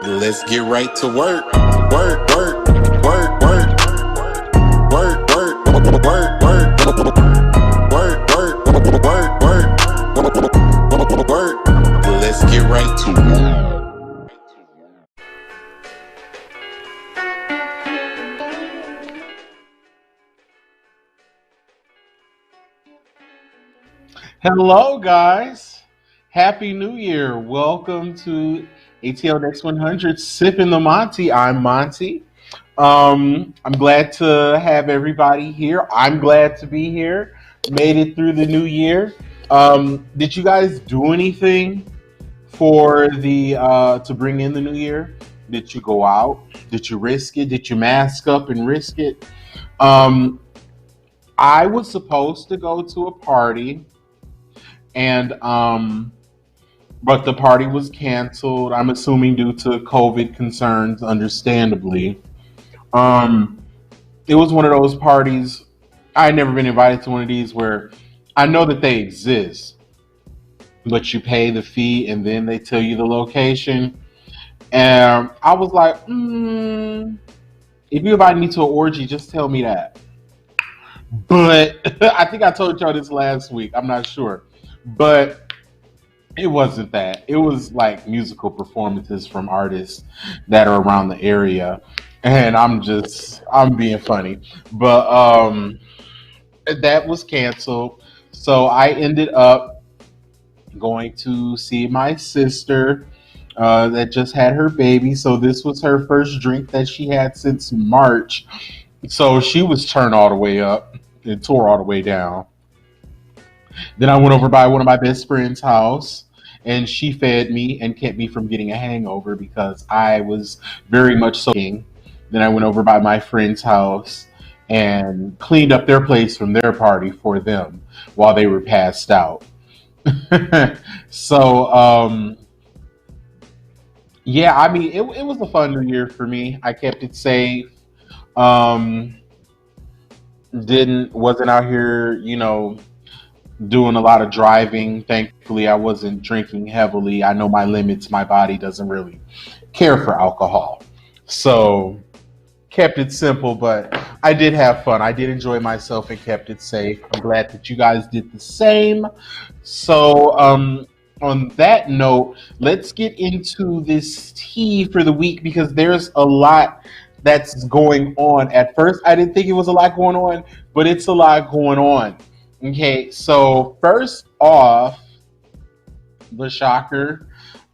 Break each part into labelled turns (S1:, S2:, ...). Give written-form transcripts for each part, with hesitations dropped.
S1: Let's get right to work. Work, work, work, work, work, work, work, work, work, work. Let's get right to work.
S2: Hello, guys. Happy New Year. Welcome to ATL Next 100 Sippin The Montea. I'm Monty. I'm glad to have everybody here. I'm glad to be here. Made it through the new year. Did you guys do anything for the to bring in the new year? Did you go out? Did you risk it? Did you mask up and risk it? Um, I was supposed to go to a party and but the party was canceled. I'm assuming due to COVID concerns, understandably. Um, it was one of those parties. I had never been invited to one of these where I know that they exist, but you pay the fee and then they tell you the location. And I was like, if you invite me to an orgy, just tell me that. But I think I told y'all this last week. I'm not sure, but it wasn't that. It was like musical performances from artists that are around the area. And I'm being funny. But that was canceled. So I ended up going to see my sister that just had her baby. So this was her first drink that she had since March. So she was turned all the way up and tore all the way down. Then I went over by one of my best friend's house and she fed me and kept me from getting a hangover because I was very much soaking. Then I went over by my friend's house and cleaned up their place from their party for them while they were passed out. so, yeah, I mean, it was a fun new year for me. I kept it safe. Um, didn't wasn't out here, doing a lot of driving. Thankfully, I wasn't drinking heavily. I know my limits. My body doesn't really care for alcohol. So, kept it simple, but I did have fun. I did enjoy myself and kept it safe. I'm glad that you guys did the same. So, on that note, let's get into this tea for the week because there's a lot that's going on. At first, I didn't think it was a lot going on, but it's a lot going on. Okay, so first off, the shocker.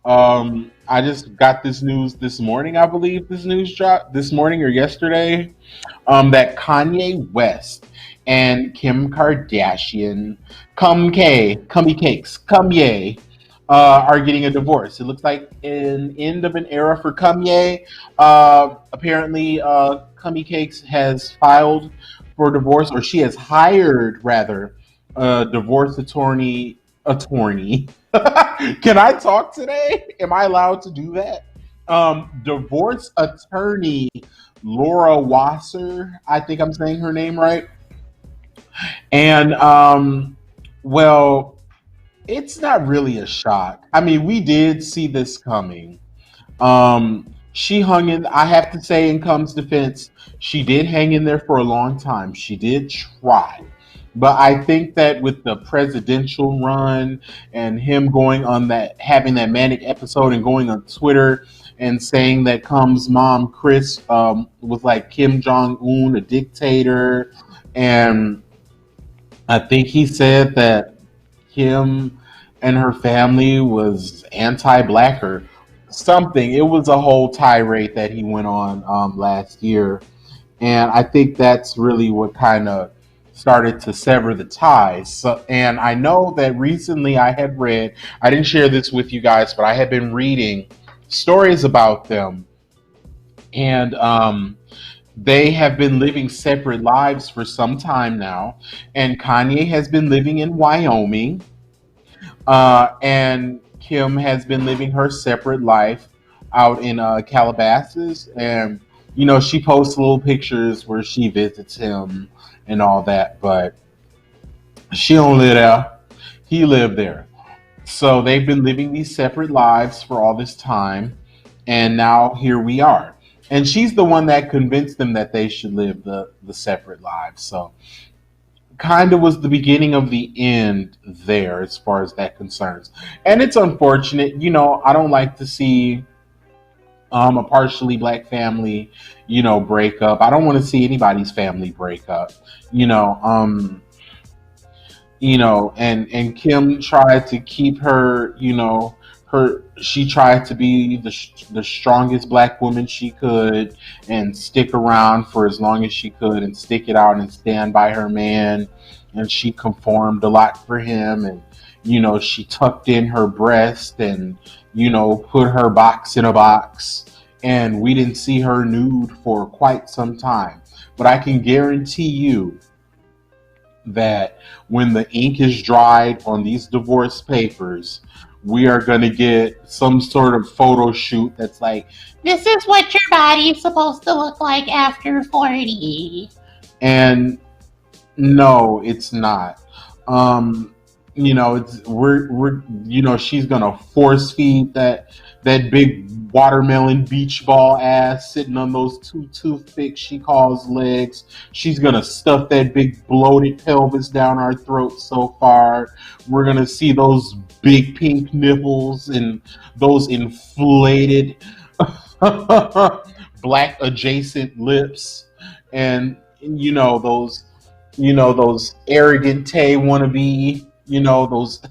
S2: I just got this news this morning. I believe this news dropped this morning or yesterday. That Kanye West and Kim Kardashian, Cummy Cakes, Cumye, are getting a divorce. It looks like an end of an era for Cumye. Apparently, Cummy Cakes has filed for divorce, or she has hired rather a divorce attorney. Attorney. Can I talk today? Am I allowed to do that? Divorce attorney Laura Wasser. I think I'm saying her name right. And well, it's not really a shock. I mean, we did see this coming. She hung in. I have to say, in Cum's defense, she did hang in there for a long time. She did try. But I think that with the presidential run and him going on that, having that manic episode and going on Twitter and saying that Cum's mom, Chris, was like Kim Jong Un, a dictator. And I think he said that Kim and her family was anti-black or something. It was a whole tirade that he went on last year, and I think that's really what kind of started to sever the ties. So, and I know that recently I had read. I didn't share this with you guys, but I had been reading stories about them, and they have been living separate lives for some time now. And Kanye has been living in Wyoming and Kim has been living her separate life out in Calabasas. And, she posts little pictures where she visits him and all that. But she don't live there. He lived there. So they've been living these separate lives for all this time. And now here we are. And she's the one that convinced them that they should live the separate lives. So kind of was the beginning of the end there as far as that concerns. And it's unfortunate, I don't like to see a partially black family, break up. I don't want to see anybody's family break up. You know, and Kim tried to keep her, she tried to be the strongest black woman she could and stick around for as long as she could and stick it out and stand by her man, and she conformed a lot for him, and she tucked in her breast and put her box in a box, and we didn't see her nude for quite some time. But I can guarantee you that when the ink is dried on these divorce papers, we are going to get some sort of photo shoot that's like,
S3: This is what your body is supposed to look like after 40.
S2: and no, it's not. It's we're she's gonna force feed that big watermelon beach ball ass sitting on those two toothpicks she calls legs. She's gonna stuff that big bloated pelvis down our throats so far. We're gonna see those big pink nipples and those inflated black adjacent lips, and those arrogant Tay wannabe, those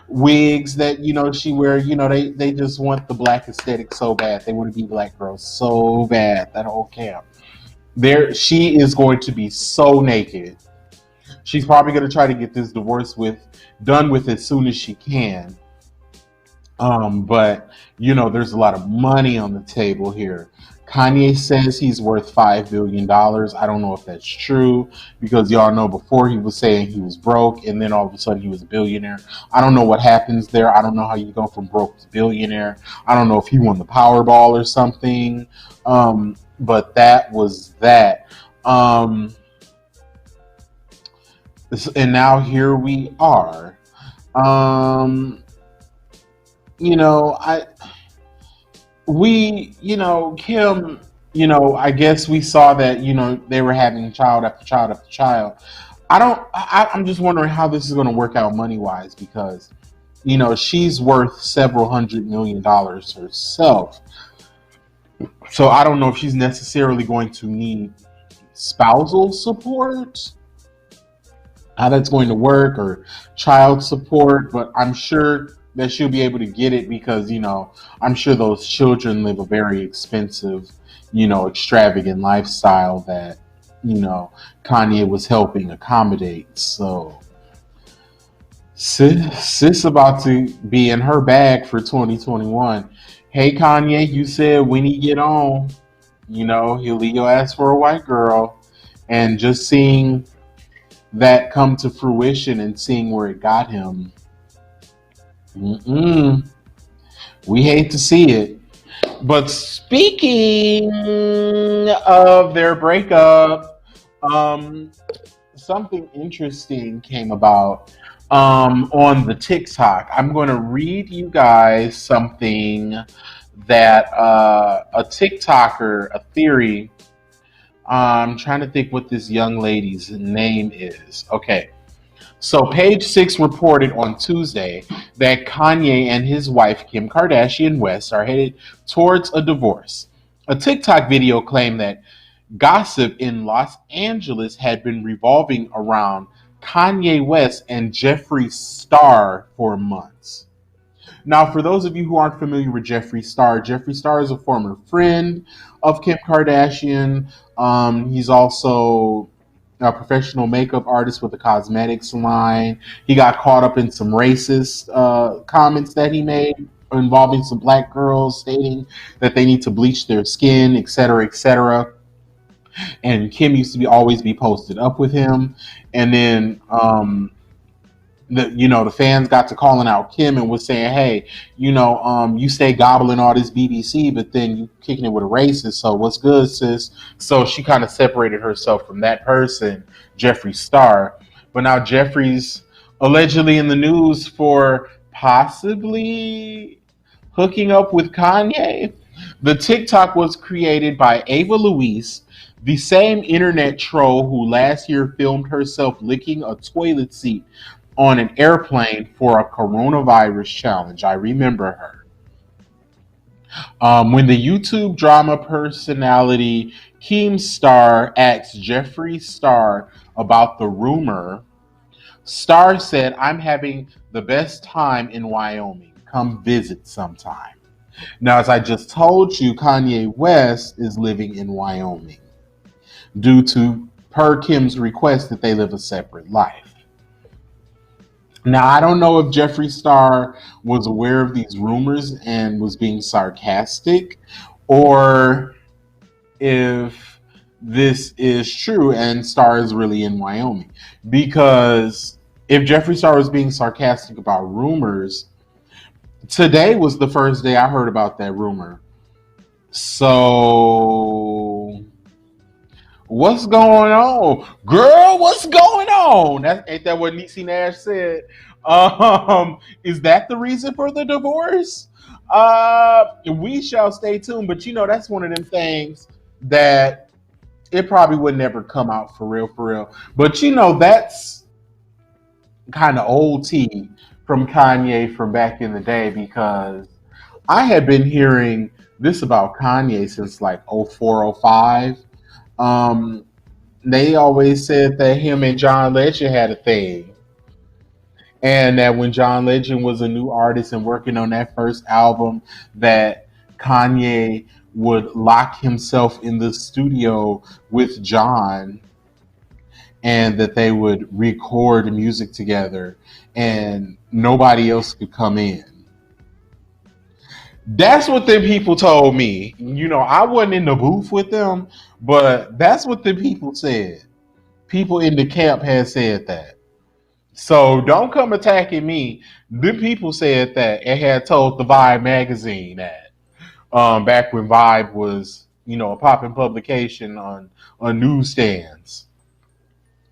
S2: wigs that, she wear, they just want the black aesthetic so bad. They want to be black girls so bad, that whole camp. She is going to be so naked. She's probably going to try to get this divorce done with as soon as she can. But there's a lot of money on the table here. Kanye says he's worth $5 billion. I don't know if that's true, because y'all know before he was saying he was broke and then all of a sudden he was a billionaire. I don't know what happens there. I don't know how you go from broke to billionaire. I don't know if he won the Powerball or something. But that was that. And now here we are. Kim, I guess we saw that, they were having child after child after child. I'm just wondering how this is going to work out money wise, because, she's worth several $100 million herself. So I don't know if she's necessarily going to need spousal support, how that's going to work, or child support, but I'm sure that she'll be able to get it because, I'm sure those children live a very expensive, extravagant lifestyle that, Kanye was helping accommodate. So sis about to be in her bag for 2021. Hey Kanye, you said when he get on, he'll leave your ass for a white girl. And just seeing that come to fruition and seeing where it got him, we hate to see it. But speaking of their breakup, something interesting came about on the TikTok. I'm going to read you guys something that a TikToker, a theory. I'm trying to think what this young lady's name is. Okay. So Page Six reported on Tuesday that Kanye and his wife, Kim Kardashian West, are headed towards a divorce. A TikTok video claimed that gossip in Los Angeles had been revolving around Kanye West and Jeffree Star for months. Now, for those of you who aren't familiar with Jeffree Star is a former friend of Kim Kardashian. He's also a professional makeup artist with a cosmetics line. He got caught up in some racist comments that he made involving some black girls, stating that they need to bleach their skin, etc., etc. And Kim used to always be posted up with him, and then the fans got to calling out Kim and was saying, hey, you stay gobbling all this BBC, but then you kicking it with a racist. So what's good, sis? So she kind of separated herself from that person, Jeffree Star. But now Jeffree's allegedly in the news for possibly hooking up with Kanye. The TikTok was created by Ava Louise, the same internet troll who last year filmed herself licking a toilet seat on an airplane for a coronavirus challenge. I remember her. When the YouTube drama personality Keemstar asked Jeffree Star about the rumor, Star said, "I'm having the best time in Wyoming. Come visit sometime." Now, as I just told you, Kanye West is living in Wyoming due to per Kim's request that they live a separate life. Now, I don't know if Jeffree Star was aware of these rumors and was being sarcastic, or if this is true and Star is really in Wyoming. Because if Jeffree Star was being sarcastic about rumors, today was the first day I heard about that rumor. So, what's going on, girl? What's going on? Ain't that what Niecy Nash said? Is that the reason for the divorce? We shall stay tuned. But that's one of them things that it probably would never come out for real, for real. But that's kind of old tea from Kanye from back in the day, because I had been hearing this about Kanye since like 04, 05. They always said that him and John Legend had a thing. And that when John Legend was a new artist and working on that first album, that Kanye would lock himself in the studio with John and that they would record music together and nobody else could come in. That's what the people told me. I wasn't in the booth with them, but that's what the people said. People in the camp had said that. So don't come attacking me. The people said that and had told the Vibe magazine that back when Vibe was, a popping publication on newsstands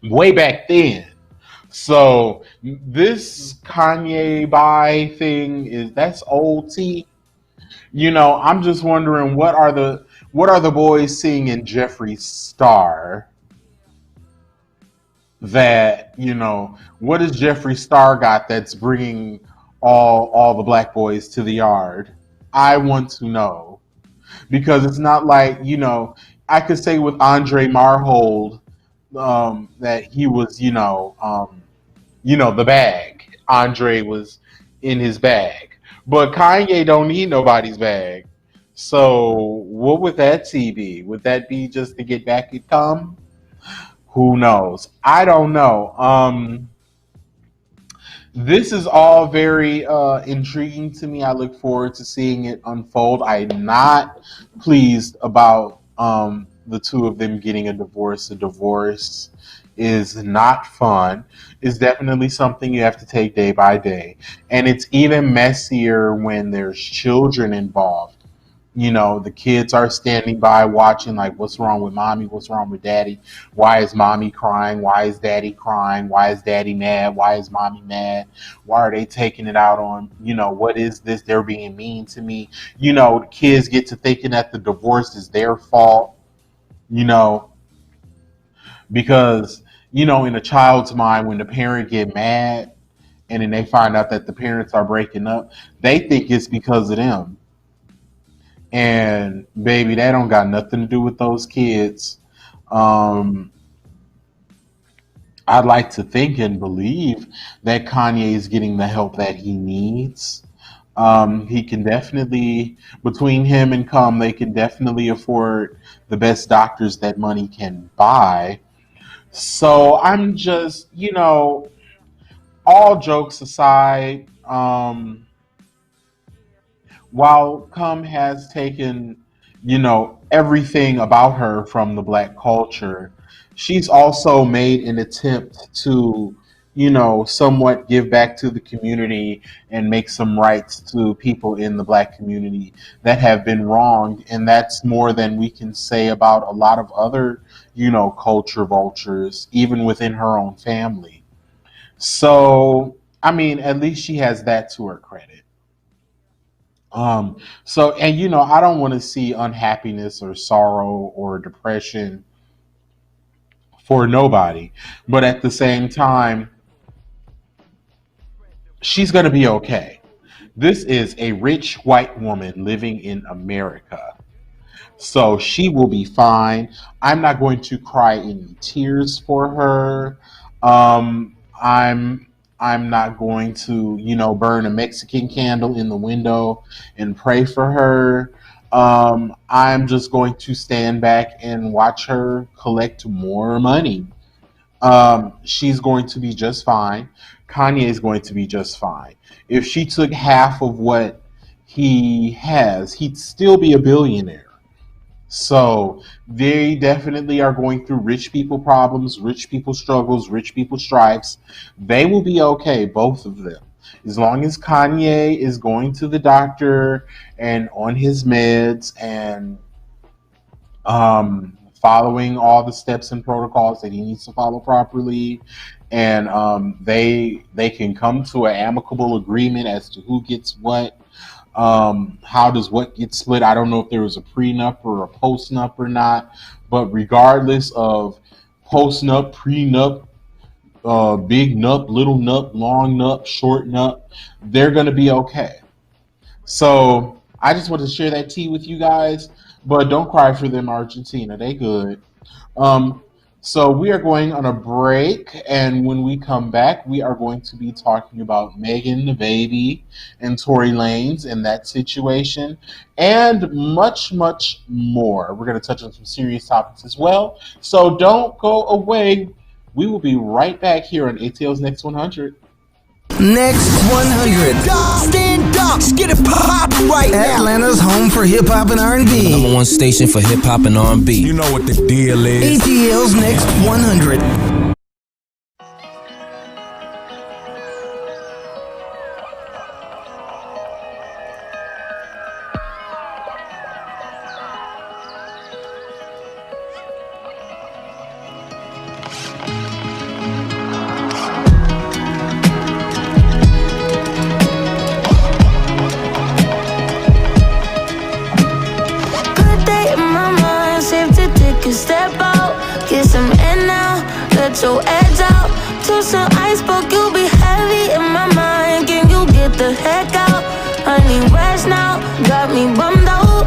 S2: way back then. So this Kanye bye thing that's old tea. I'm just wondering what are the boys seeing in Jeffree Star that what has Jeffree Star got that's bringing all the black boys to the yard? I want to know, because it's not like I could say with Andre Marhold that he was the bag. Andre was in his bag. But Kanye don't need nobody's bag. So what would that tea be? Would that be just to get back at Tom? Who knows? I don't know. This is all very intriguing to me. I look forward to seeing it unfold. I'm not pleased about the two of them getting a divorce. A divorce is not fun. It's definitely something you have to take day by day. And it's even messier when there's children involved. The kids are standing by watching, like, what's wrong with mommy? What's wrong with daddy? Why is mommy crying? Why is daddy crying? Why is daddy mad? Why is mommy mad? Why are they taking it out on, what is this? They're being mean to me. The kids get to thinking that the divorce is their fault, you know, because, in a child's mind, when the parent get mad and then they find out that the parents are breaking up, they think it's because of them. And baby, that don't got nothing to do with those kids. Um, I'd like to think and believe that Kanye is getting the help that he needs. He can definitely, between him and they can definitely afford the best doctors that money can buy. So I'm just, all jokes aside, while has taken, everything about her from the black culture, she's also made an attempt to, somewhat give back to the community and make some rights to people in the black community that have been wronged. And that's more than we can say about a lot of other, culture vultures, even within her own family. So, I mean, at least she has that to her credit. So, and I don't want to see unhappiness or sorrow or depression for nobody. But at the same time, she's going to be okay. This is a rich white woman living in America. So she will be fine. I'm not going to cry any tears for her. I'm not going to, burn a Mexican candle in the window and pray for her. I'm just going to stand back and watch her collect more money. She's going to be just fine. Kanye is going to be just fine. If she took half of what he has, he'd still be a billionaire. So they definitely are going through rich people problems, rich people struggles, rich people stripes. They will be okay, both of them. As long as Kanye is going to the doctor and on his meds and following all the steps and protocols that he needs to follow properly, and they can come to an amicable agreement as to who gets what. How does what get split? I don't know if there was a prenup or a postnup or not, but regardless of postnup, prenup, big nup, little nup, long nup, short nup, they're gonna be okay. So I just wanted to share that tea with you guys, but don't cry for them, Argentina. They good. Um, so we are going on a break, and when we come back, we are going to be talking about Megan the baby and Tory Lanez and that situation, and much, much more. We're going to touch on some serious topics as well. So don't go away. We will be right back here on ATL's Next 100.
S4: Next 100. Stand up. Get it pop right now. Atlanta's home for hip hop and R&B.
S5: Number one station for hip hop and R&B.
S6: You know what the deal is.
S4: ATL's Next 100.
S7: Step out, get some air now, let your edge out. To some iceberg, you'll be heavy in my mind. Can you get the heck out? I need rest now, got me bummed out.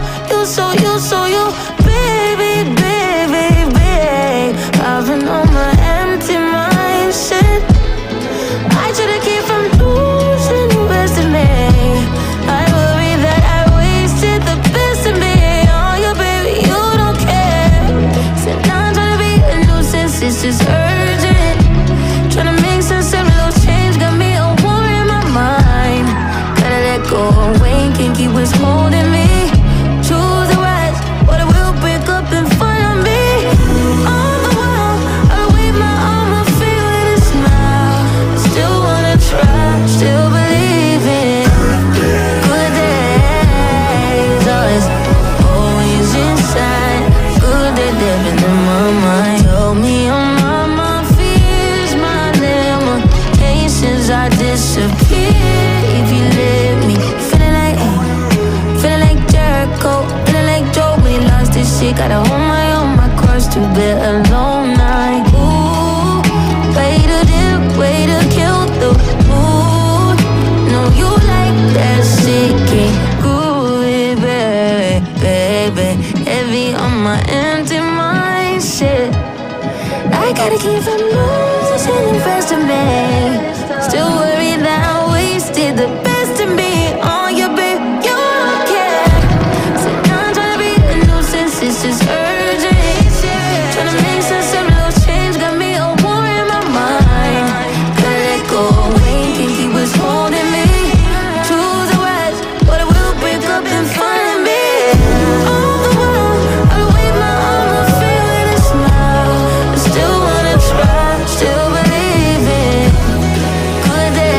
S7: You, baby, baby, baby. I've been on my empty mind, shit. I try to keep from losing the best of me. I worry that I wasted the best of me. Oh, you, baby, you don't care. Said now I'm trying to be a nuisance, it's just urgent. Trying to make sense of little change, got me a war in my mind. Gotta let go away, can't keep what's holding me. Choose the rise, but it will break up in front of me. On the wall, I wave my arm, I feel it a smile. Still wanna try, still believe in good days. Always, always inside. Good day living in my mind. Tell me I'm on my fears, my limitations. I disappear if you let me. Feeling like Jericho, feeling like Joe when he lost his shit. Gotta hold my own, my cross to bear alone. Night. Ooh, way to kill the mood. No, you like that shit, can't groove it, baby. Heavy on my empty mind, shit. I gotta keep from losing the rest of me. Still worried that I wasted the best of me. Oh, you, babe, you don't care. So now I'm trying to be a nuisance, it's just urgent. Trying to make sense of little change, got me a war in my mind. Gotta let go away, can't keep what's holding me. Choose the rise, but it will break up in front of me. On the wall, I wave my arm, I feel it a smile. I still wanna try, still believe in good days.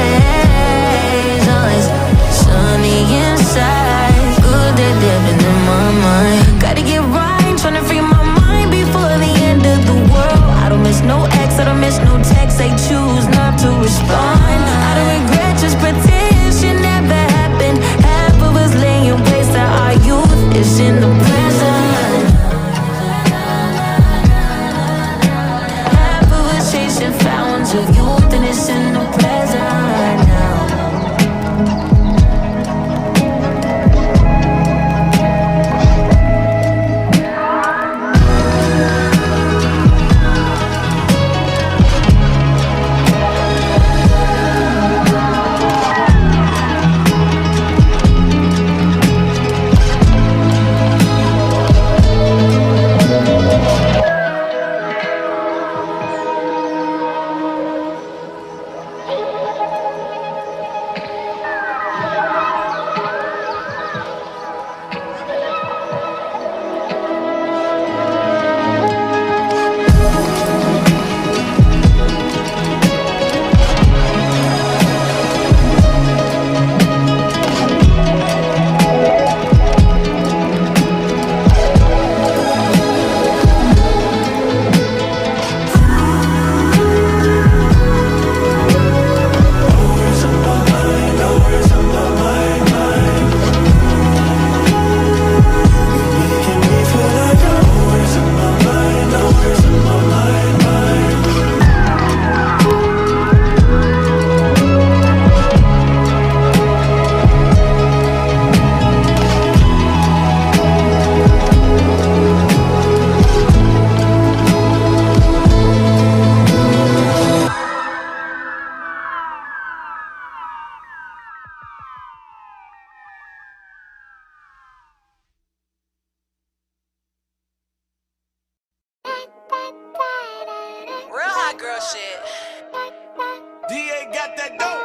S6: hot girl shit. DA got that dope.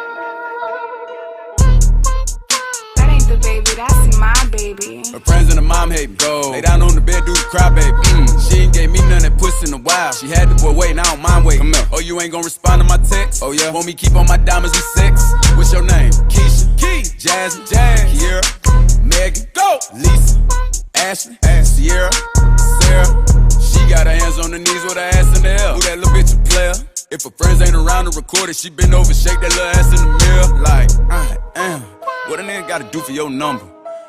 S8: That ain't the baby, that's my baby.
S9: Her friends and her mom hate me. Go. Lay down on the bed, do the cry, baby. She ain't gave me none that puss in a while. She had the boy waiting, I don't mind waiting. Oh, you ain't gon' respond to my text? Oh, yeah. Want me keep on my diamonds and sex? What's your name? Keisha, Key, Jasmine, Kiera, Megan, Go, Lisa, Ashley, Sierra, Sarah. She got her hands on her knees with her ass in the air. Who that little bitch a player? If her friends ain't around to record it, she bend over, shake that little ass in the mirror. Like, I am. What a nigga gotta do for your number?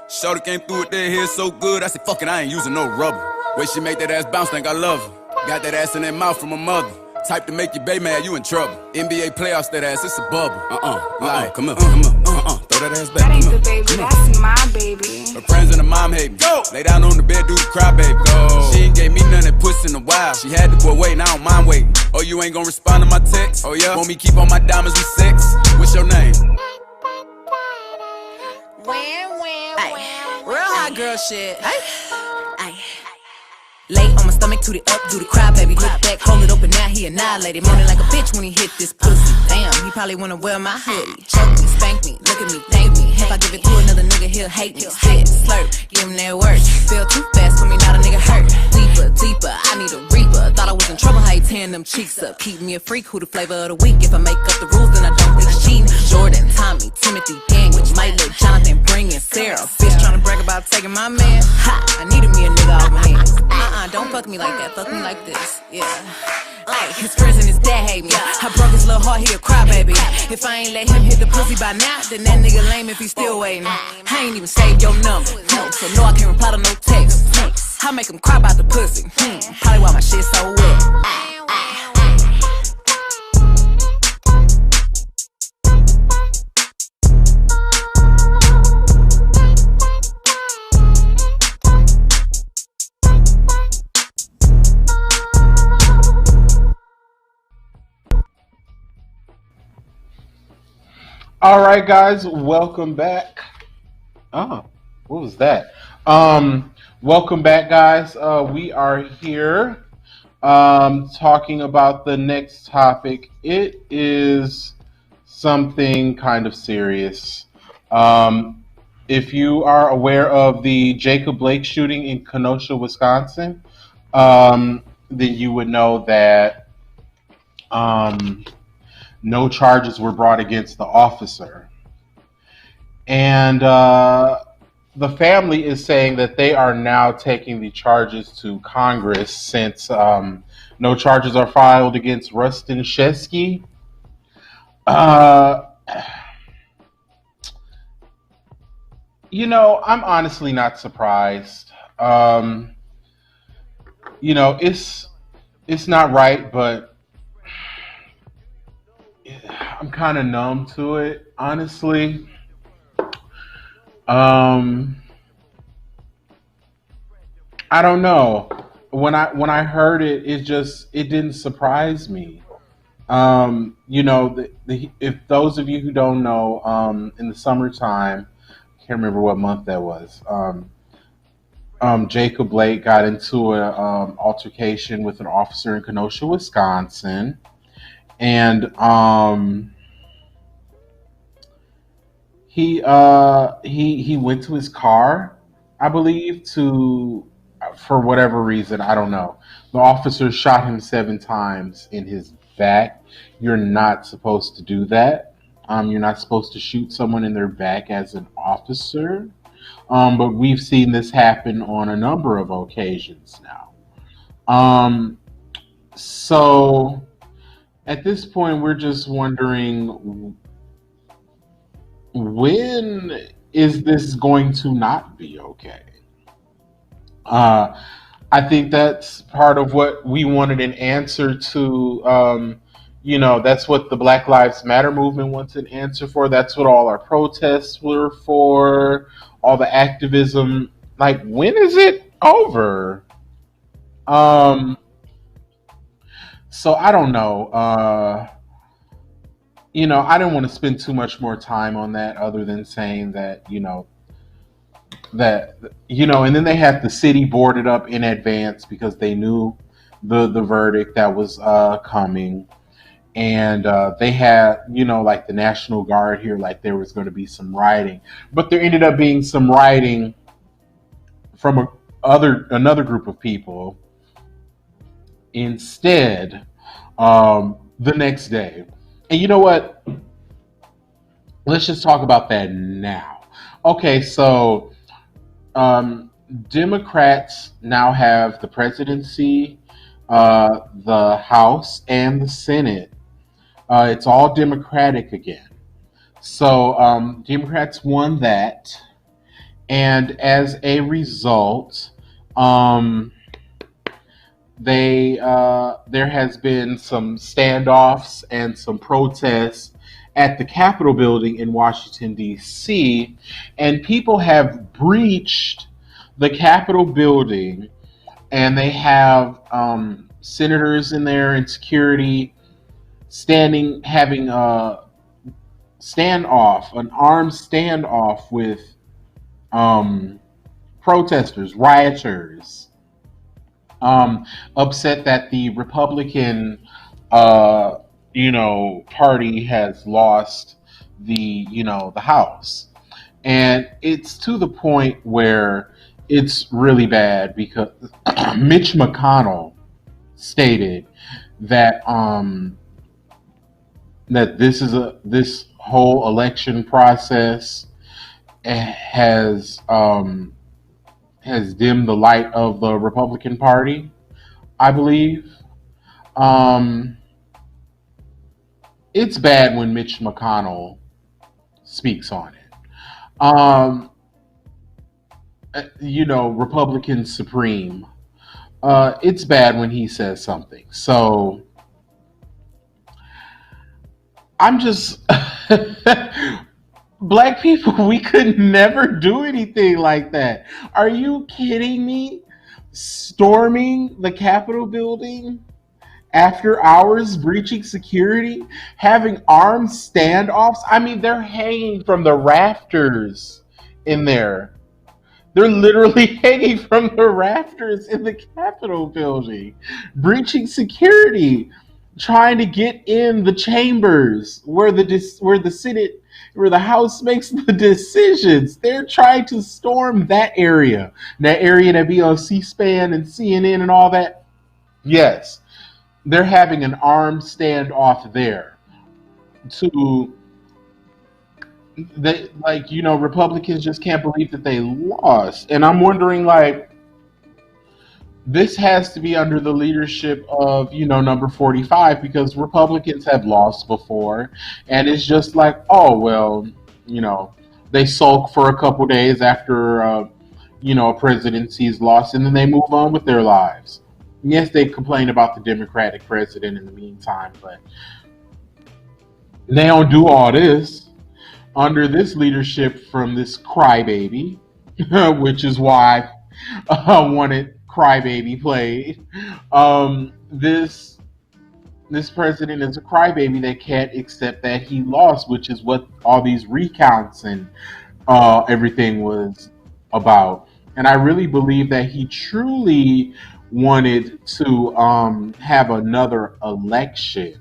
S9: Shorty came through with that hair so good, I said, fuck it, I ain't using no rubber. Way she make that ass bounce, think I love her. Got that ass in that mouth from her mother. Type to make your bae mad, you in trouble. NBA playoffs, that ass, it's a bubble. Like, come on, throw that ass back.
S8: That ain't the baby, that's my baby.
S9: Her friends and her mom hate me. Go. Lay down on the bed, do the cry, baby. Go. She ain't gave me none that puss in a while. She had the boy waiting, I don't mind waiting. Oh, you ain't gon' respond to my text? Oh, yeah? Want me keep on my diamonds and sex? What's your name?
S6: Real hot girl shit. Ay.
S10: Lay on my stomach, toot it up, do the cry, baby. Look back, hold it open, now he annihilated. Moaning like a bitch when he hit this pussy. Damn, he probably wanna wear my hoodie. Choke me, spank me, look at me, thank me. If I give it to another nigga, he'll hate me. Spit, slurp, give him that work. Feel too fast for me, not a nigga hurt. Deeper, I need a reaper. Thought I was in trouble, how you tearing them cheeks up. Keep me a freak, who the flavor of the week. If I make up the rules, then I don't think it's cheating. Jordan, Tommy, Timothy, Daniel, might let Jonathan bring in Sarah. Bitch tryna brag about taking my man. Ha, I needed me a nigga off my hands. Don't fuck me like that, fuck me like this, yeah. Ay, his friends and his dad hate me. I broke his little heart, he a cry, baby. If I ain't let him hit the pussy by now, then that nigga lame if he still waiting. I ain't even saved your number, so no, I can't reply to no text. I make him cry about the pussy, probably why my shit so wet.
S2: All right, guys, welcome back. Oh, what was that? Welcome back, guys. We are here talking about the next topic. It is something kind of serious. If you are aware of the Jacob Blake shooting in Kenosha, Wisconsin, then you would know that no charges were brought against the officer. And the family is saying that they are now taking the charges to Congress since no charges are filed against Rustin Shesky. You know, I'm honestly not surprised. You know, it's not right, but I'm kind of numb to it, honestly. I don't know. When I heard it, it didn't surprise me. You know, if those of you who don't know, in the summertime, I can't remember what month that was. Jacob Blake got into an altercation with an officer in Kenosha, Wisconsin. And he went to his car, I believe, for whatever reason, I don't know. The officer shot him 7 times in his back. You're not supposed to do that. You're not supposed to shoot someone in their back as an officer. But we've seen this happen on a number of occasions now. So at this point, we're just wondering, when is this going to not be okay? I think that's part of what we wanted an answer to. You know, that's what the Black Lives Matter movement wants an answer for. That's what all our protests were for, all the activism. Like, when is it over? So I don't know. You know, I didn't want to spend too much more time on that other than saying that, and then they had the city boarded up in advance because they knew the verdict that was coming, and they had, like the National Guard here, like there was going to be some rioting, but there ended up being some rioting from another group of people instead, the next day. And you know what? Let's just talk about that now. Okay, so Democrats now have the presidency, the House, and the Senate. It's all Democratic again. So Democrats won that, and as a result, um, there has been some standoffs and some protests at the Capitol building in Washington D.C., and people have breached the Capitol building, and they have senators in there and security standing, having a standoff, an armed standoff with um, protesters, rioters, upset that the Republican, party has lost the House, and it's to the point where it's really bad because Mitch McConnell stated that that this whole election process has dimmed the light of the Republican Party, I believe. Um, it's bad when Mitch McConnell speaks on it. Republican Supreme. It's bad when he says something. So I'm just black people, we could never do anything like that. Are you kidding me? Storming the Capitol building after hours, breaching security, having armed standoffs. I mean, they're hanging from the rafters in there. They're literally hanging from the rafters in the Capitol building, breaching security, trying to get in the chambers where the Senate, where the House makes the decisions. They're trying to storm that area that be on C-SPAN and CNN and all that. Yes, they're having an armed standoff there to they Republicans just can't believe that they lost. And I'm wondering, like, this has to be under the leadership of number 45, because Republicans have lost before, and it's just like, oh well, they sulk for a couple days after a presidency is lost, and then they move on with their lives. Yes, they complain about the Democratic president in the meantime, but they don't do all this under this leadership from this crybaby, which is why I wanted crybaby played. This president is a crybaby that can't accept that he lost, which is what all these recounts and everything was about. And I really believe that he truly wanted to have another election,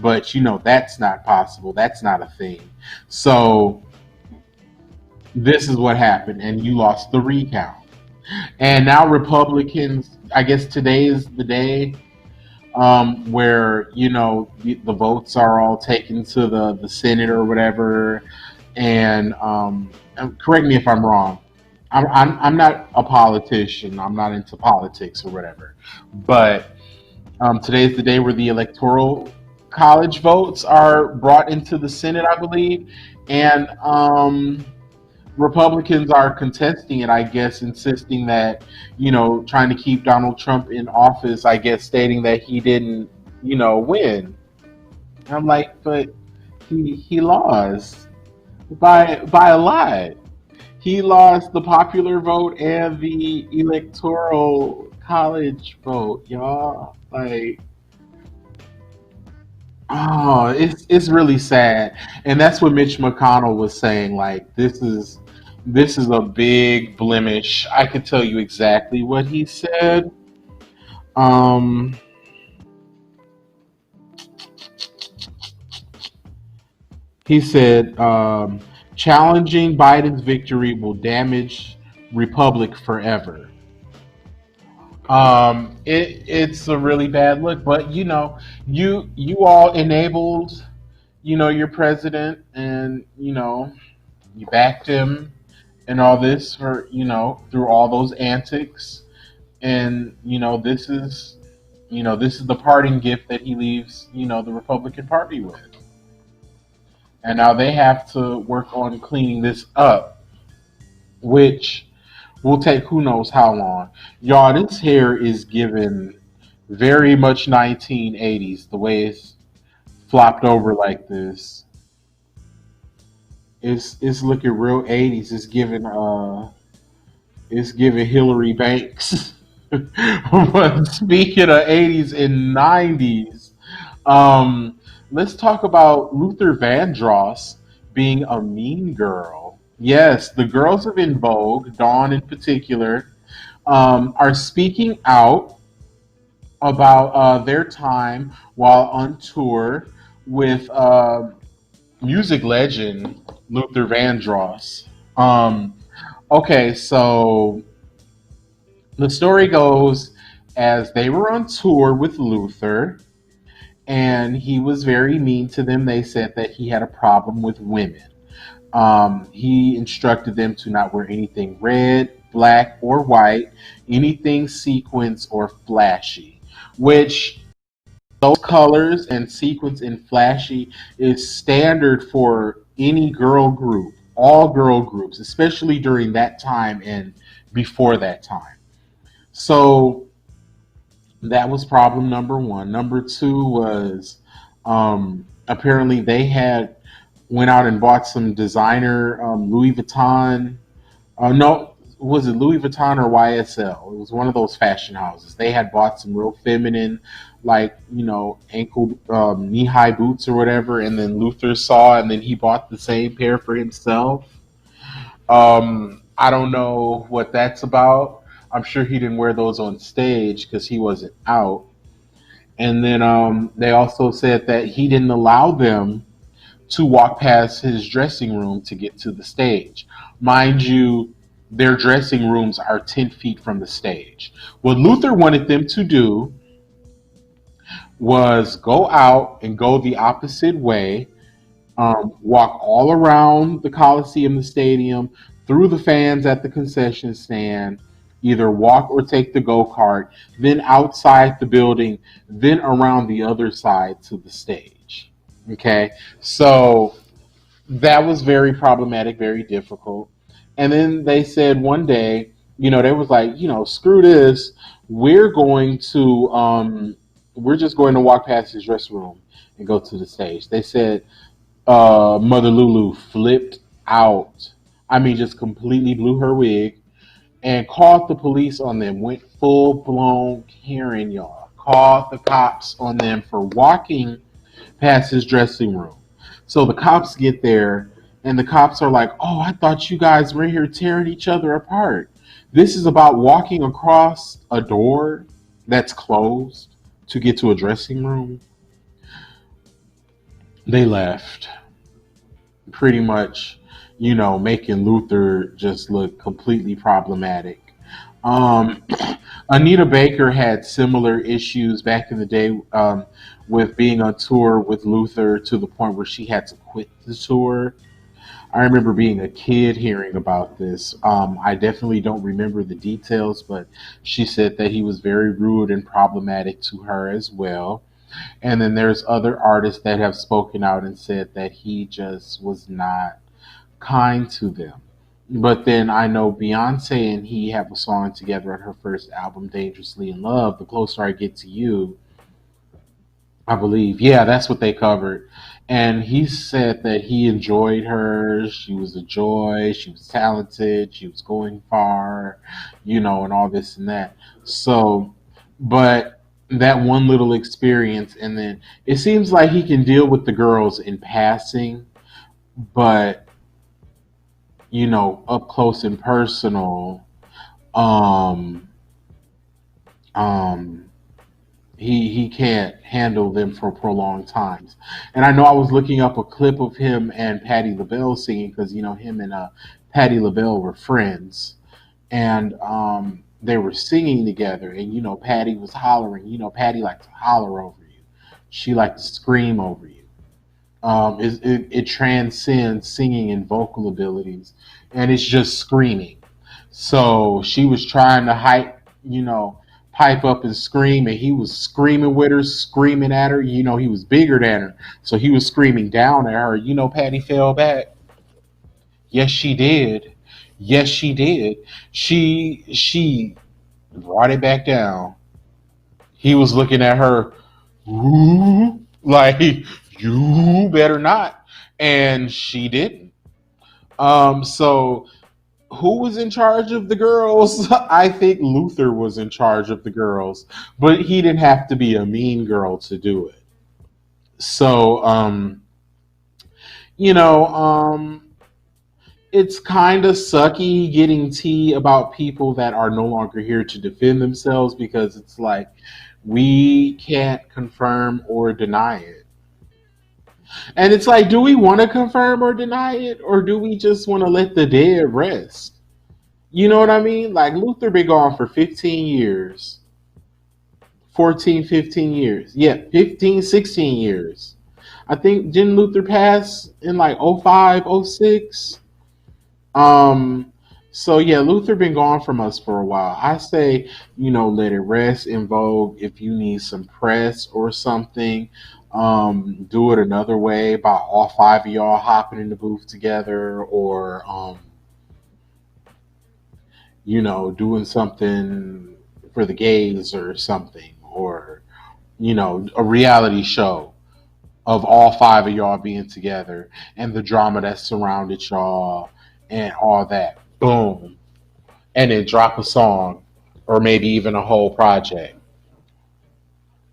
S2: but that's not possible. That's not a thing. So this is what happened, and you lost the recount. And now Republicans, I guess today is the day where the votes are all taken to the Senate or whatever. And correct me if I'm wrong. I'm not a politician. I'm not into politics or whatever. But today's the day where the electoral college votes are brought into the Senate, I believe, and Republicans are contesting it, I guess, insisting that, trying to keep Donald Trump in office, I guess, stating that he didn't, win. And I'm like, but he lost by a lot. He lost the popular vote and the electoral college vote, y'all. Like, oh, it's really sad. And that's what Mitch McConnell was saying. Like, this is a big blemish. I could tell you exactly what he said. Um, he said, challenging Biden's victory will damage Republic forever. It's a really bad look, but you all enabled, your president, and you backed him and all this for through all those antics, and this is the parting gift that he leaves the Republican Party with, and now they have to work on cleaning this up, which will take who knows how long. Y'all, this hair is given very much 1980s. The way it's flopped over like this, it's looking real 80s. It's giving Hillary Banks. But speaking of 80s and 90s, let's talk about Luther Vandross being a mean girl. Yes, the girls of In Vogue, Dawn in particular, are speaking out about their time while on tour with music legend Luther Vandross. Um, okay, so the story goes as they were on tour with Luther, and he was very mean to them. They said that he had a problem with women. He instructed them to not wear anything red, black, or white, anything sequins or flashy, which those colors and sequins and flashy is standard for any girl group, all girl groups, especially during that time and before that time. So that was problem number one. Number two was apparently they had went out and bought some designer Louis Vuitton. No, was it Louis Vuitton or YSL? It was one of those fashion houses. They had bought some real feminine, like ankle knee high boots or whatever, and then Luther saw, and then he bought the same pair for himself. I don't know what that's about. I'm sure he didn't wear those on stage because he wasn't out. And then they also said that he didn't allow them to walk past his dressing room to get to the stage. Mind you, their dressing rooms are 10 feet from the stage. What Luther wanted them to do was go out and go the opposite way, walk all around the Coliseum, the stadium, through the fans at the concession stand, either walk or take the go kart, then outside the building, then around the other side to the stage. Okay, so that was very problematic, very difficult. And then they said one day, they was like, screw this. We're going to, we're just going to walk past his dressing room and go to the stage. They said Mother Lulu flipped out. I mean, just completely blew her wig and called the police on them. Went full blown Karen, y'all. Called the cops on them for walking past his dressing room. So the cops get there, and the cops are like, "Oh, I thought you guys were here tearing each other apart. This is about walking across a door that's closed to get to a dressing room." They left, pretty much, making Luther just look completely problematic. Um, Anita Baker had similar issues back in the day with being on tour with Luther to the point where she had to quit the tour. I remember being a kid hearing about this. I definitely don't remember the details, but she said that he was very rude and problematic to her as well. And then there's other artists that have spoken out and said that he just was not kind to them. But then I know Beyonce and he have a song together on her first album, Dangerously in Love, The Closer I Get to You, I believe. Yeah, that's what they covered. And he said that he enjoyed her. She was a joy. She was talented. She was going far, and all this and that. So, but that one little experience, and then it seems like he can deal with the girls in passing, but, up close and personal, um, um, He can't handle them for prolonged times. And I know I was looking up a clip of him and Patti LaBelle singing because him and Patti LaBelle were friends, and they were singing together. And Patti was hollering. Patti liked to holler over you. She liked to scream over you. It transcends singing and vocal abilities, and it's just screaming. So she was trying to pipe up and scream, and he was screaming with her, screaming at her. He was bigger than her, so he was screaming down at her. Patty fell back. Yes, she did. Yes, she did. She brought it back down. He was looking at her, "Ooh," like, you better not, and she didn't. So who was in charge of the girls? I think Luther was in charge of the girls, but he didn't have to be a mean girl to do it. So, you know, it's kind of sucky getting tea about people that are no longer here to defend themselves because it's like we can't confirm or deny it. And it's like, do we want to confirm or deny it, or do we just want to let the dead rest? You know what I mean? Like Luther been gone for 15 years, 14, 15 years. Yeah, 15, 16 years. I think didn't Luther pass in like '05, '06? Um, so yeah, Luther been gone from us for a while. I say, let it rest in Vogue. If you need some press or something, do it another way by all five of y'all hopping in the booth together, or doing something for the gays or something, or a reality show of all five of y'all being together and the drama that surrounded y'all and all that. Boom. And then drop a song or maybe even a whole project.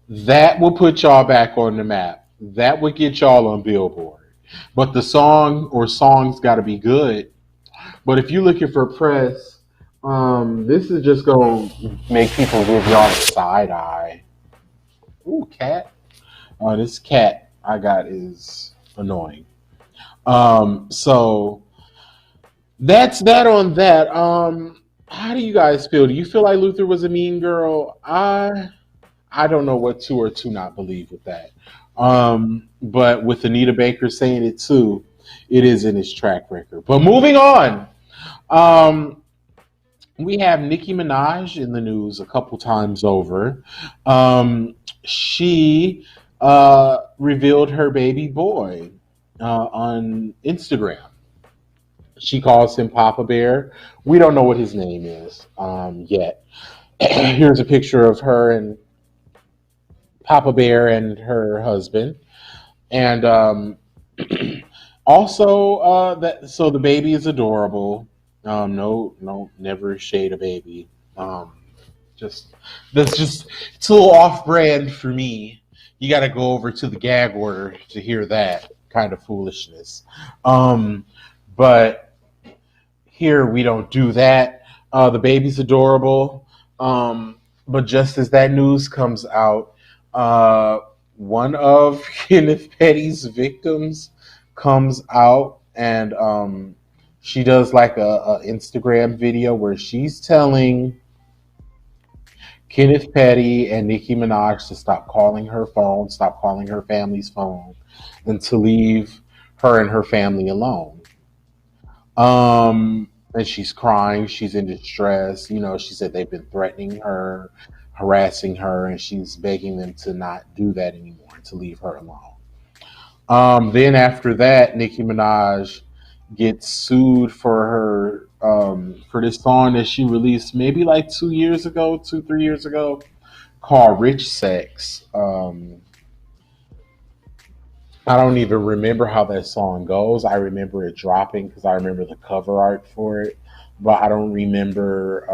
S2: That will put y'all back on the map. That would get y'all on Billboard. But the song or songs got to be good. But if you're looking for press, this is just going to make people give y'all the side eye. Ooh, cat. This cat I got is annoying. So that's that on that. How do you guys feel? Do you feel like Luther was a mean girl? I don't know what to or to not believe with that. But with Anita Baker saying it too, it is in his track record. But moving on. We have Nicki Minaj in the news a couple times over. She revealed her baby boy on Instagram. She calls him Papa Bear. We don't know what his name is yet. Here's a picture of her and Papa Bear and her husband, and also that. So the baby is adorable. No, no, never shade a baby. Um, just that's just it's a little off brand for me. You got to go over to the gag order to hear that kind of foolishness. But here we don't do that. The baby's adorable. But just as that news comes out, one of Kenneth Petty's victims comes out, and she does like a Instagram video where she's telling Kenneth Petty and Nicki Minaj to stop calling her phone, stop calling her family's phone, and to leave her and her family alone. And she's crying, she's in distress. She said they've been threatening her, harassing her, and she's begging them to not do that anymore, to leave her alone. Then after that, Nicki Minaj gets sued for this song that she released maybe like 2 years ago, 3 years ago, called "Rich Sex." I don't even remember how that song goes. I remember it dropping because I remember the cover art for it, but I don't remember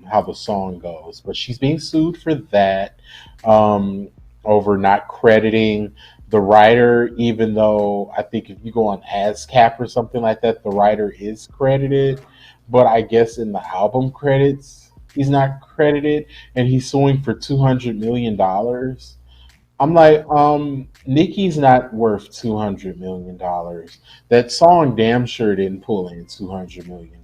S2: how the song goes. But she's being sued for that, um, over not crediting the writer, even though I think if you go on ASCAP or something like that, the writer is credited. But I guess in the album credits, He's not credited, and he's suing for $200 million. I'm like, Nicki's not worth $200 million. That song damn sure didn't pull in $200 million.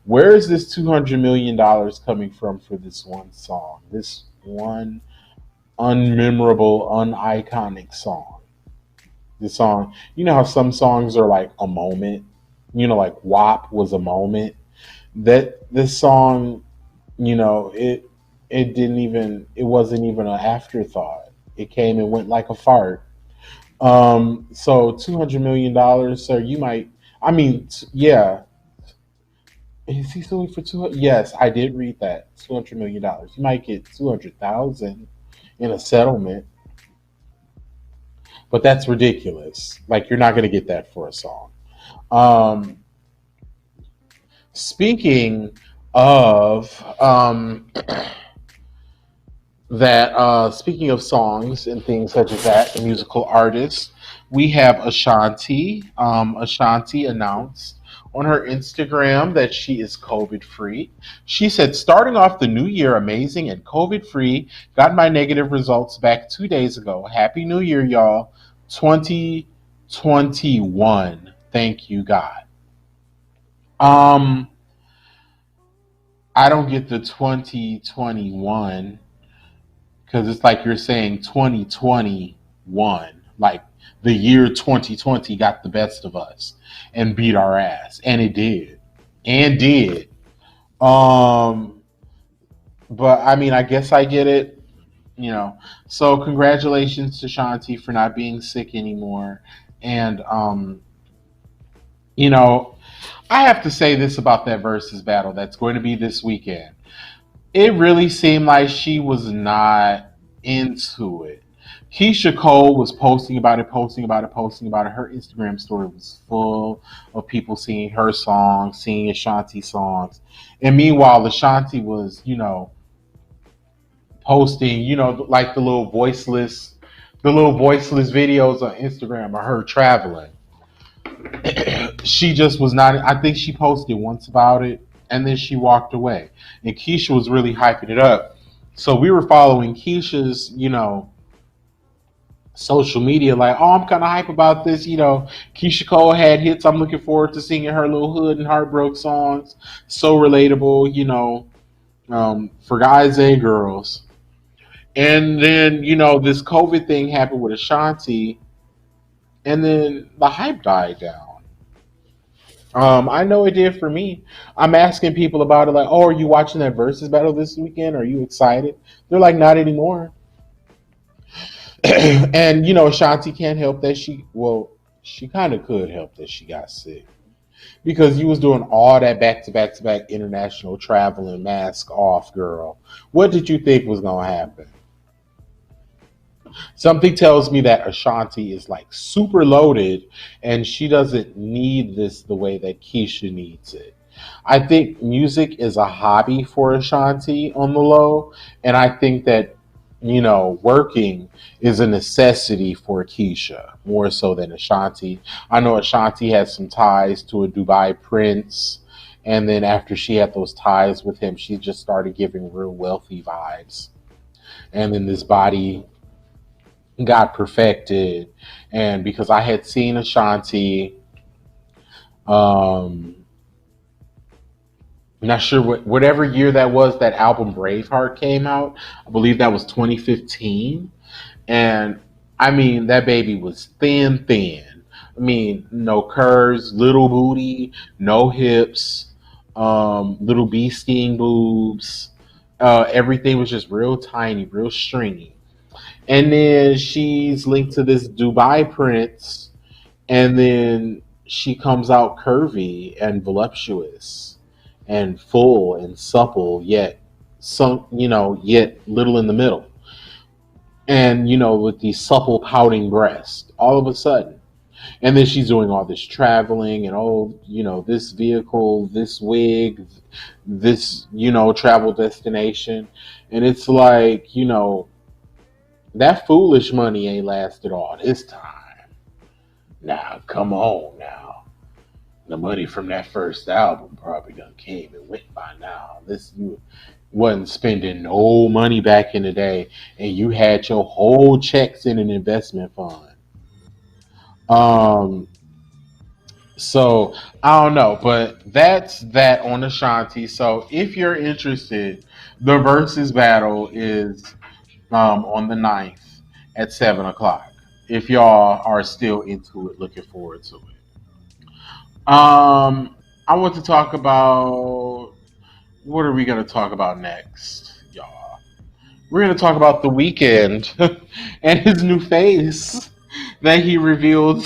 S2: Where is this $200 million coming from for this one song? This one unmemorable, uniconic song. This song, you know how some songs are like a moment? You know, like WAP was a moment. That this song, it didn't even it wasn't even an afterthought. It came and went like a fart. So $200 million, sir. You might. I mean, yeah. Is he suing for 200? Yes, I did read that. $200 million. You might get 200,000 in a settlement, but that's ridiculous. Like you're not going to get that for a song. Um, Speaking of speaking of songs and things such as that, musical artists, we have Ashanti. Ashanti announced on her Instagram that she is COVID free. She said, starting off the new year amazing and COVID free, got my negative results back 2 days ago. Happy New Year, y'all. 2021. Thank you, God. Um, I don't get the 2021 because it's like you're saying 2021. Like the year 2020 got the best of us and beat our ass. And it did. And did. Um, but I mean, I guess I get it. You know, so congratulations to Shanti for not being sick anymore. And, you know, I have to say this about that versus battle that's going to be this weekend. It really seemed like she was not into it. Keisha Cole was posting about it, posting about it, posting about it. Her Instagram story was full of people singing her songs, singing Ashanti songs. And meanwhile, Ashanti was, posting, like the little voiceless videos on Instagram of her traveling. She just was not. I think she posted once about it, and then she walked away. And Keisha was really hyping it up. So we were following Keisha's, social media, like, oh, I'm kind of hype about this. Keisha Cole had hits. I'm looking forward to singing her little hood and heartbroken songs. So relatable, for guys and girls. And then, this COVID thing happened with Ashanti, and then the hype died down. I know it did for me. I'm asking people about it, like, oh, are you watching that versus battle this weekend? Are you excited? They're like, not anymore. And Ashanti can't help that she kind of could help that she got sick because you was doing all that back to back to back international travel and mask off, girl. What did you think was gonna happen? Something tells me that Ashanti is like super loaded and she doesn't need this the way that Keisha needs it. I think music is a hobby for Ashanti on the low, and I think that working is a necessity for Keisha more so than Ashanti. I know Ashanti has some ties to a Dubai prince, and then after she had those ties with him, she just started giving real wealthy vibes. And then this body got perfected, and because I had seen Ashanti, um, I'm not sure whatever year that was that album Braveheart came out. I believe that was 2015. And I mean, that baby was thin, thin. I mean, no curves, little booty, no hips, little bee sting boobs. Everything was just real tiny, real stringy. And then she's linked to this Dubai prince, and then she comes out curvy and voluptuous and full and supple, yet yet little in the middle. And with these supple pouting breasts all of a sudden. And then she's doing all this traveling and this vehicle, this wig, this travel destination. And it's like, that foolish money ain't lasted all this time. Now, come on now. The money from that first album probably done came and went by now. wasn't spending no money back in the day, and you had your whole checks in an investment fund. Um, so I don't know, but that's that on Ashanti. So if you're interested, the versus battle is on the 9th at 7 o'clock. If y'all are still into it, looking forward to it. I want to talk about what are we going to talk about next, y'all? We're going to talk about the weekend and his new face that he revealed.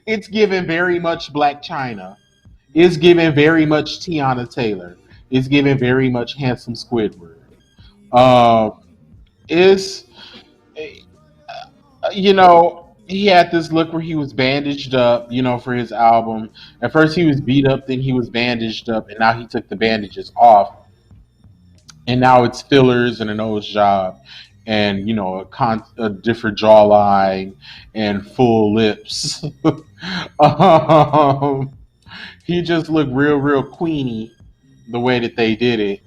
S2: It's given very much Black China. It's given very much Tiana Taylor. It's given very much handsome Squidward. Um, is he had this look where he was bandaged up, for his album. At first he was beat up, then he was bandaged up, and now he took the bandages off, and now it's fillers and a nose job, and a different jawline and full lips. um, he just looked real, real queeny the way that they did it.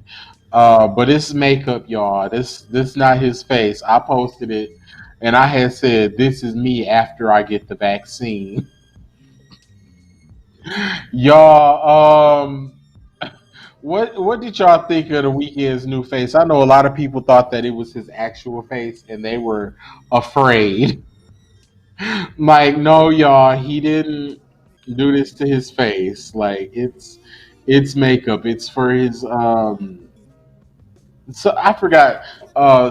S2: But it's makeup, y'all. This not his face. I posted it, and I had said, "This is me after I get the vaccine." Y'all, what did y'all think of the weekend's new face? I know a lot of people thought that it was his actual face, and they were afraid. Like, no, y'all, he didn't do this to his face. Like, it's makeup. It's for his so I forgot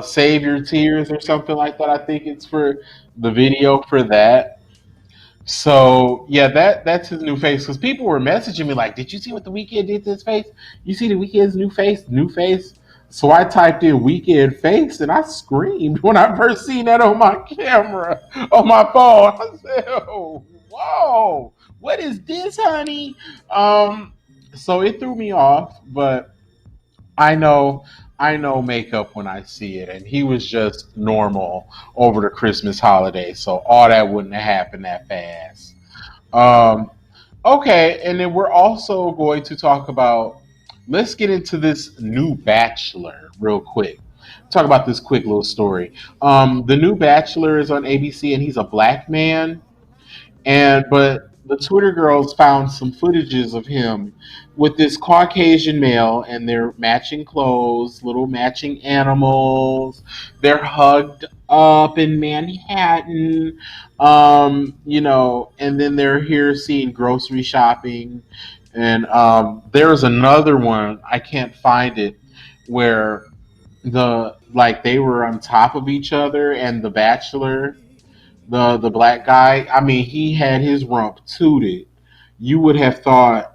S2: Save Your Tears or something like that. I think it's for the video for that. So yeah, that's his new face, because people were messaging me like, did you see what the weekend did to his face? You see the weekend's new face? New face? So I typed in weekend face and I screamed when I first seen that on my camera, on my phone. I said, oh, whoa, what is this, honey? So it threw me off, but I know I know makeup when I see it, and he was just normal over the Christmas holiday, so all that wouldn't have happened that fast. Um, okay, and then we're also going to talk about. Let's get into this new Bachelor real quick. Talk about this quick little story. The new Bachelor is on ABC, and he's a black man, and but the Twitter girls found some footages of him with this Caucasian male, and they're matching clothes, little matching animals. They're hugged up in Manhattan, and then they're here seeing grocery shopping. And there's another one, I can't find it, where they were on top of each other, and the Bachelor, the black guy. I mean, he had his rump tooted. You would have thought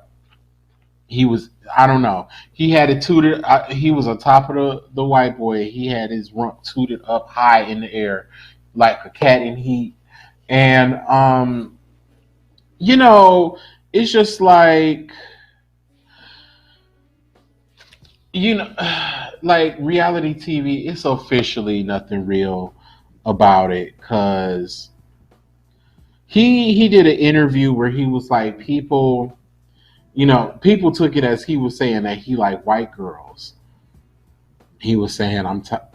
S2: he was. I don't know. He had it tooted. He was on top of the white boy. He had his rump tooted up high in the air, like a cat in heat. And you know, it's just like you know, like reality TV. It's officially nothing real about it, because he did an interview where he was like, people took it as he was saying that he like white girls. He was saying,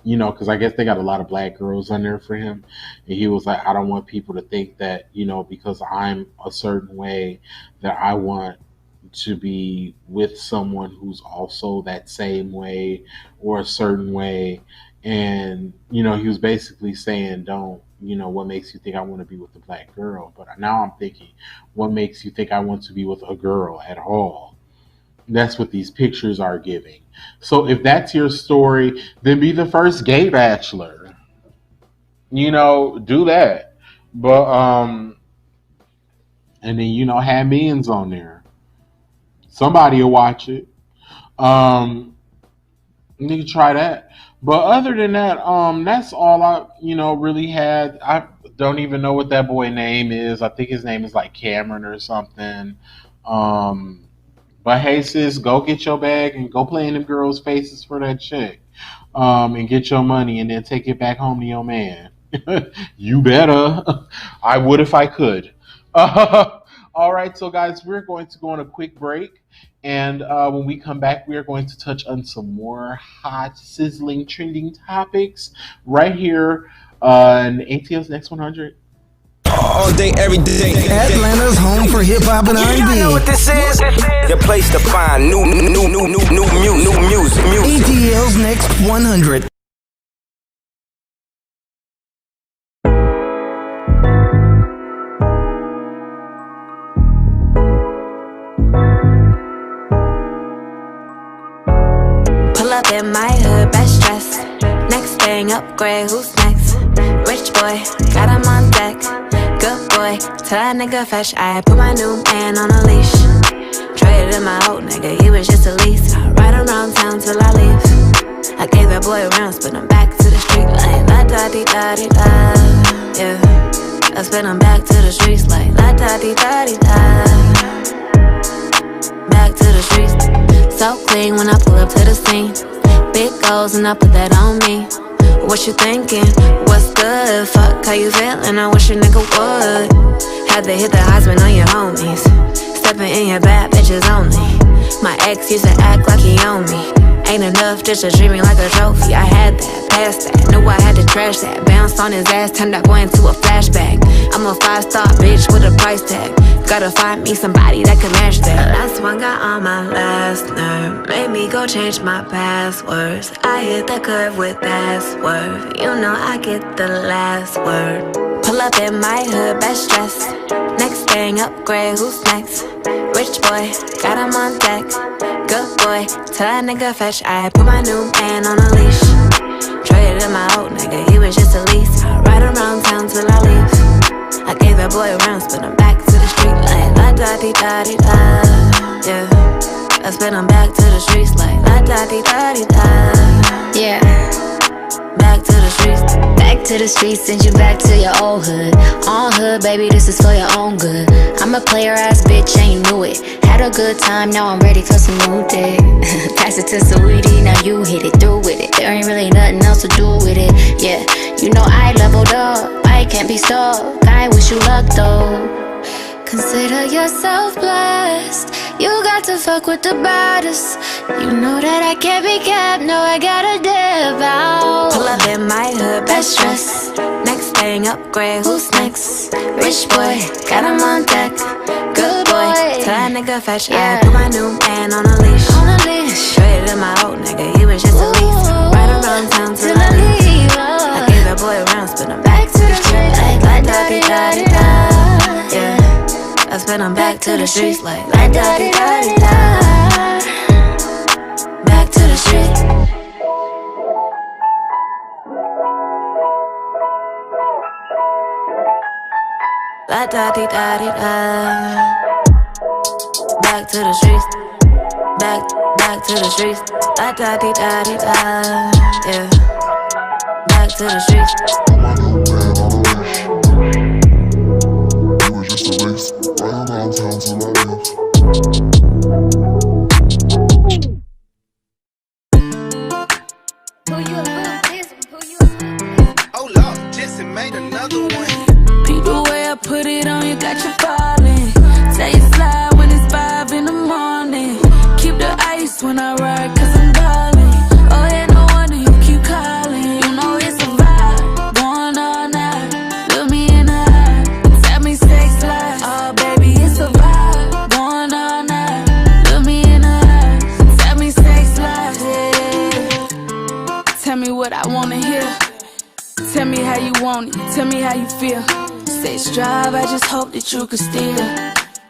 S2: because I guess they got a lot of black girls on there for him. And he was like, I don't want people to think that, because I'm a certain way, that I want to be with someone who's also that same way or a certain way. And, he was basically saying, don't, what makes you think I want to be with a black girl? But now I'm thinking, what makes you think I want to be with a girl at all? That's what these pictures are giving. So if that's your story, then be the first gay bachelor. Do that. But and then have millions on there. Somebody will watch it. You can try that. But other than that, that's all I really had. I don't even know what that boy name is. I think his name is like Cameron or something. Um, but hey, sis, go get your bag and go play in them girls' faces for that chick. And get your money and then take it back home to your man. You better. I would if I could. All right, so guys, we're going to go on a quick break. And when we come back, we are going to touch on some more hot, sizzling, trending topics right here on ATL's Next 100.
S5: All day, every day.
S4: Atlanta's home for hip hop and R&B.
S6: You know what this is? Your place to find new music.
S4: ATL's Next 100.
S7: Pull up in my hood, best dress. Next thing, upgrade, who's next? Rich boy, got him on deck. Good boy, tell that nigga fetch. I put my new man on a leash. Traded in my old nigga, he was just a lease. I ride around town till I leave. I gave that boy a round, spin him back to the street like la da di da di da. Yeah, I spin him back to the streets like la da di da di da. Back to the streets, so clean when I pull up to the scene. Big goals and I put that on me. What you thinking? What's good? Fuck, how you feeling? I wish a nigga would. Had to hit the Heisman on your homies. Stepping in your bad bitches only. My ex used to act like he owned me. Ain't enough just to treat me like a trophy. I had that, passed that, knew I had to trash that. Bounced on his ass, turned that boy into a flashback. I'm a 5-star bitch with a price tag. Gotta find me somebody that can match that. The last one got on my last nerve. Made me go change my passwords. I hit the curve with that swerve. You know I get the last word. Pull up in my hood, best dress. Next thing, upgrade, who's next? Rich boy, got him on deck. Good boy, tell that nigga fetch. I put my new man on a leash. Traded in my old nigga, he was just a lease. I ride around town till I leave. I gave that boy a round, spin him back to the street like la da di da di da. Yeah, I spin him back to the streets like la da di da di da.
S11: Yeah.
S7: Back to the streets.
S11: Back to the streets, send you back to your old hood. On hood, baby, this is for your own good. I'm a player ass bitch and you knew it. Had a good time, now I'm ready for some new dick. Pass it to Saweetie, now you hit it, through with it. There ain't really nothing else to do with it. Yeah, you know I leveled up, I can't be stuck. I wish you luck though. Consider yourself blessed. You got to fuck with the baddest. You know that I can't be kept. No, I gotta dip out.
S7: Pull up in my hood, best dress. Next thing, upgrade, who's next? Rich boy, got him on deck. Good boy, tell that nigga fetch. I put my new man on a leash. Traded in my old nigga, he was just a lease. Right around town till I leave. I gave that boy a round, spin him back to the street like la da di da di da. Yeah, I spin him back to the streets like la da di da di da. Back to the streets. La da di da di da. Back to the streets. Back to the streets. La da di da di da. Yeah. Back to the streets.
S6: Oh Lord, Jesse made another one.
S10: Beat the way I put it on, you got you falling. Say it slide when it's 5 in the morning. Keep the ice when I ride, cause I'm darling. Oh yeah, no wonder you keep calling. You know it's a vibe, going all night. Look me in the eye, tell me sex life. Oh baby, it's a vibe, going all night. Look me in the eye, tell me sex life. Yeah. Tell me what I wanna hear. Tell me how you want it, tell me how you feel. Sex drive, I just hope that you can steal.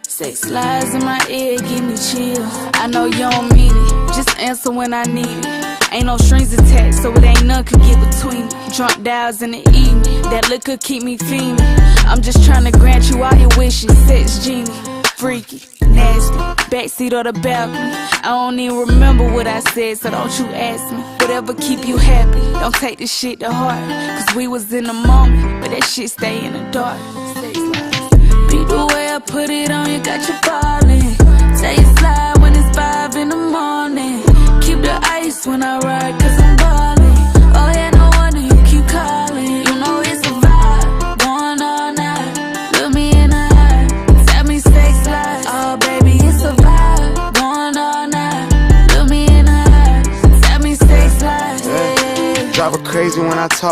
S10: Sex lies in my ear, give me chills. I know you don't mean it, just answer when I need it. Ain't no strings attached, so it ain't none could get between me. Drunk dials in the evening, that liquor keep me fiending. I'm just trying to grant you all your wishes. Sex genie, freaky, nasty, backseat or the balcony. I don't even remember what I said, so don't you ask me. Whatever keep you happy, don't take this shit to heart. Cause we was in the moment, but that shit stay in the dark. Beat the way I put it on, you got you falling. Say it slide when it's 5 in the morning. Keep the ice when I ride, cause I'm ballin'. Oh yeah, no wonder you keep calling. You know it's a vibe, going all night. Look me in the eye, tell me sex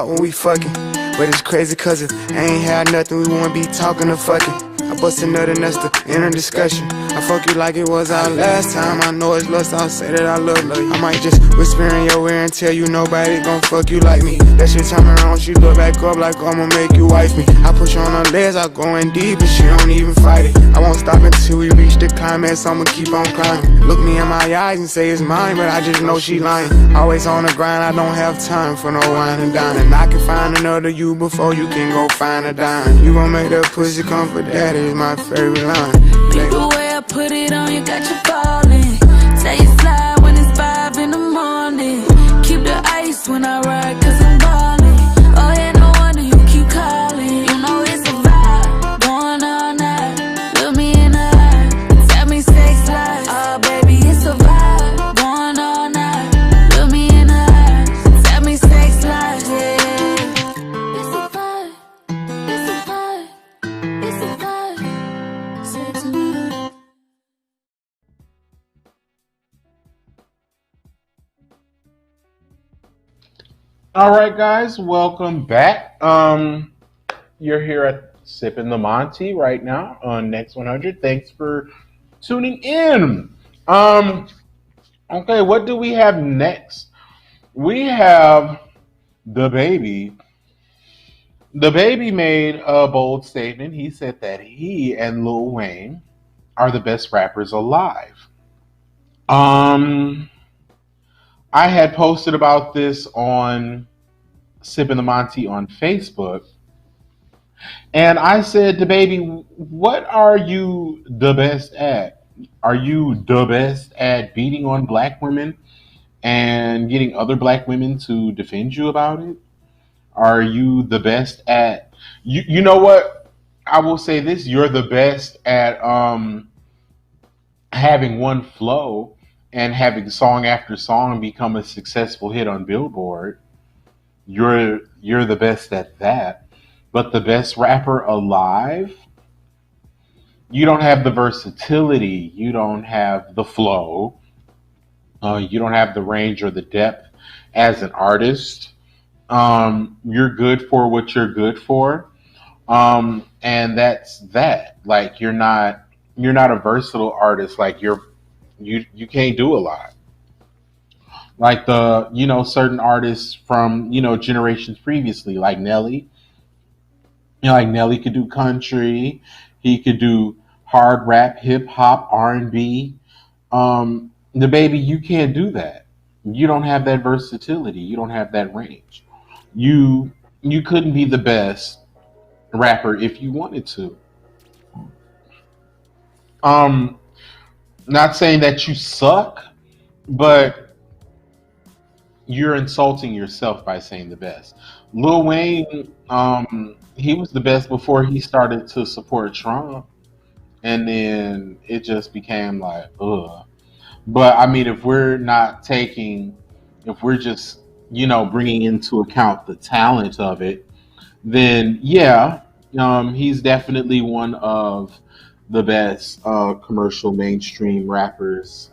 S12: talk when we fucking. But it's crazy cause if I ain't had nothing, we wouldn't be talking or fucking. I bust another and that's the inner discussion. I fuck you like it was our last time. I know it's lust, I'll say that I love you. I might just whisper in your ear and tell you nobody gon' fuck you like me. That shit turn around, she look back up like I'ma make you wife me. I push her on her legs, I go in deep and she don't even fight it. I won't stop until we reach the climax, I'ma keep on climbing. Look me in my eyes and say it's mine, but I just know she lying. Always on the grind, I don't have time for no wine and dining. I can find another you before you can go find a dime. You gon' make that pussy come for daddy is my favorite line.
S7: Like the way I put it on, you got you falling. Say you slide when it's 5 in the morning. Keep the ice when I ride, cause I'm ballin'. Oh yeah, no wonder you keep calling. You know it's a vibe, going all night. Look me in the eye, tell me sex lies. Oh baby, it's a vibe, going all night. Look me in the eye, tell me sex lies. Yeah, it's a vibe, it's a vibe, it's a vibe. Sex lies.
S2: All right, guys, welcome back. You're here at Sippin The Montea right now on Next 100. Thanks for tuning in. Okay, what do we have next? We have the baby. The baby made a bold statement. He said that he and Lil Wayne are the best rappers alive. I had posted about this on Sippin The Montea on Facebook, and I said to baby, what are you the best at? Are you the best at beating on black women and getting other black women to defend you about it? Are you the best at you know what? I will say this, you're the best at having one flow and having song after song become a successful hit on Billboard. You're the best at that. But the best rapper alive, you don't have the versatility, you don't have the flow, you don't have the range or the depth as an artist. You're good for what you're good for, and that's that. Like you're not a versatile artist. Like you can't do a lot. Like certain artists from generations previously, like Nelly. Like Nelly could do country, he could do hard rap, hip hop, R&B. The baby, you can't do that. You don't have that versatility. You don't have that range. You couldn't be the best rapper if you wanted to. Um, Not saying that you suck, but you're insulting yourself by saying the best. Lil Wayne, he was the best before he started to support Trump, and then it just became like, ugh. But I mean, if we're just bringing into account the talent of it, then yeah, he's definitely one of the best commercial mainstream rappers,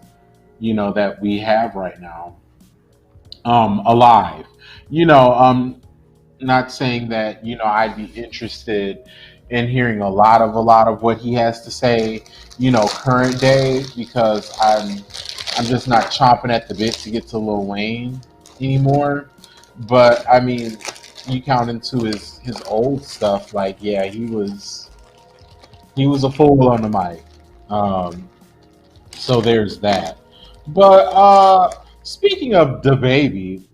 S2: that we have right now, alive. Not saying that I'd be interested in hearing a lot of what he has to say, current day, because I'm just not chomping at the bit to get to Lil Wayne anymore. But I mean, you count into his old stuff, like yeah, he was a fool on the mic. So there's that. But speaking of the baby,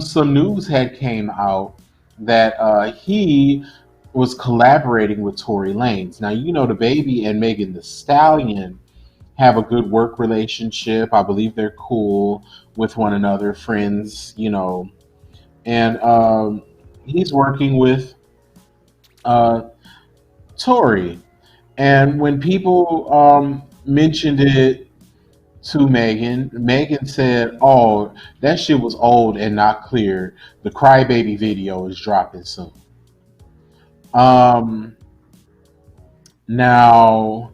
S2: some news had came out that he was collaborating with Tory Lanez. Now the baby and Megan the Stallion have a good work relationship. I believe they're cool with one another, friends, and he's working with Tory. And when people mentioned it to Megan, Megan said, "Oh, that shit was old and not clear. The Crybaby video is dropping soon." Um, Now,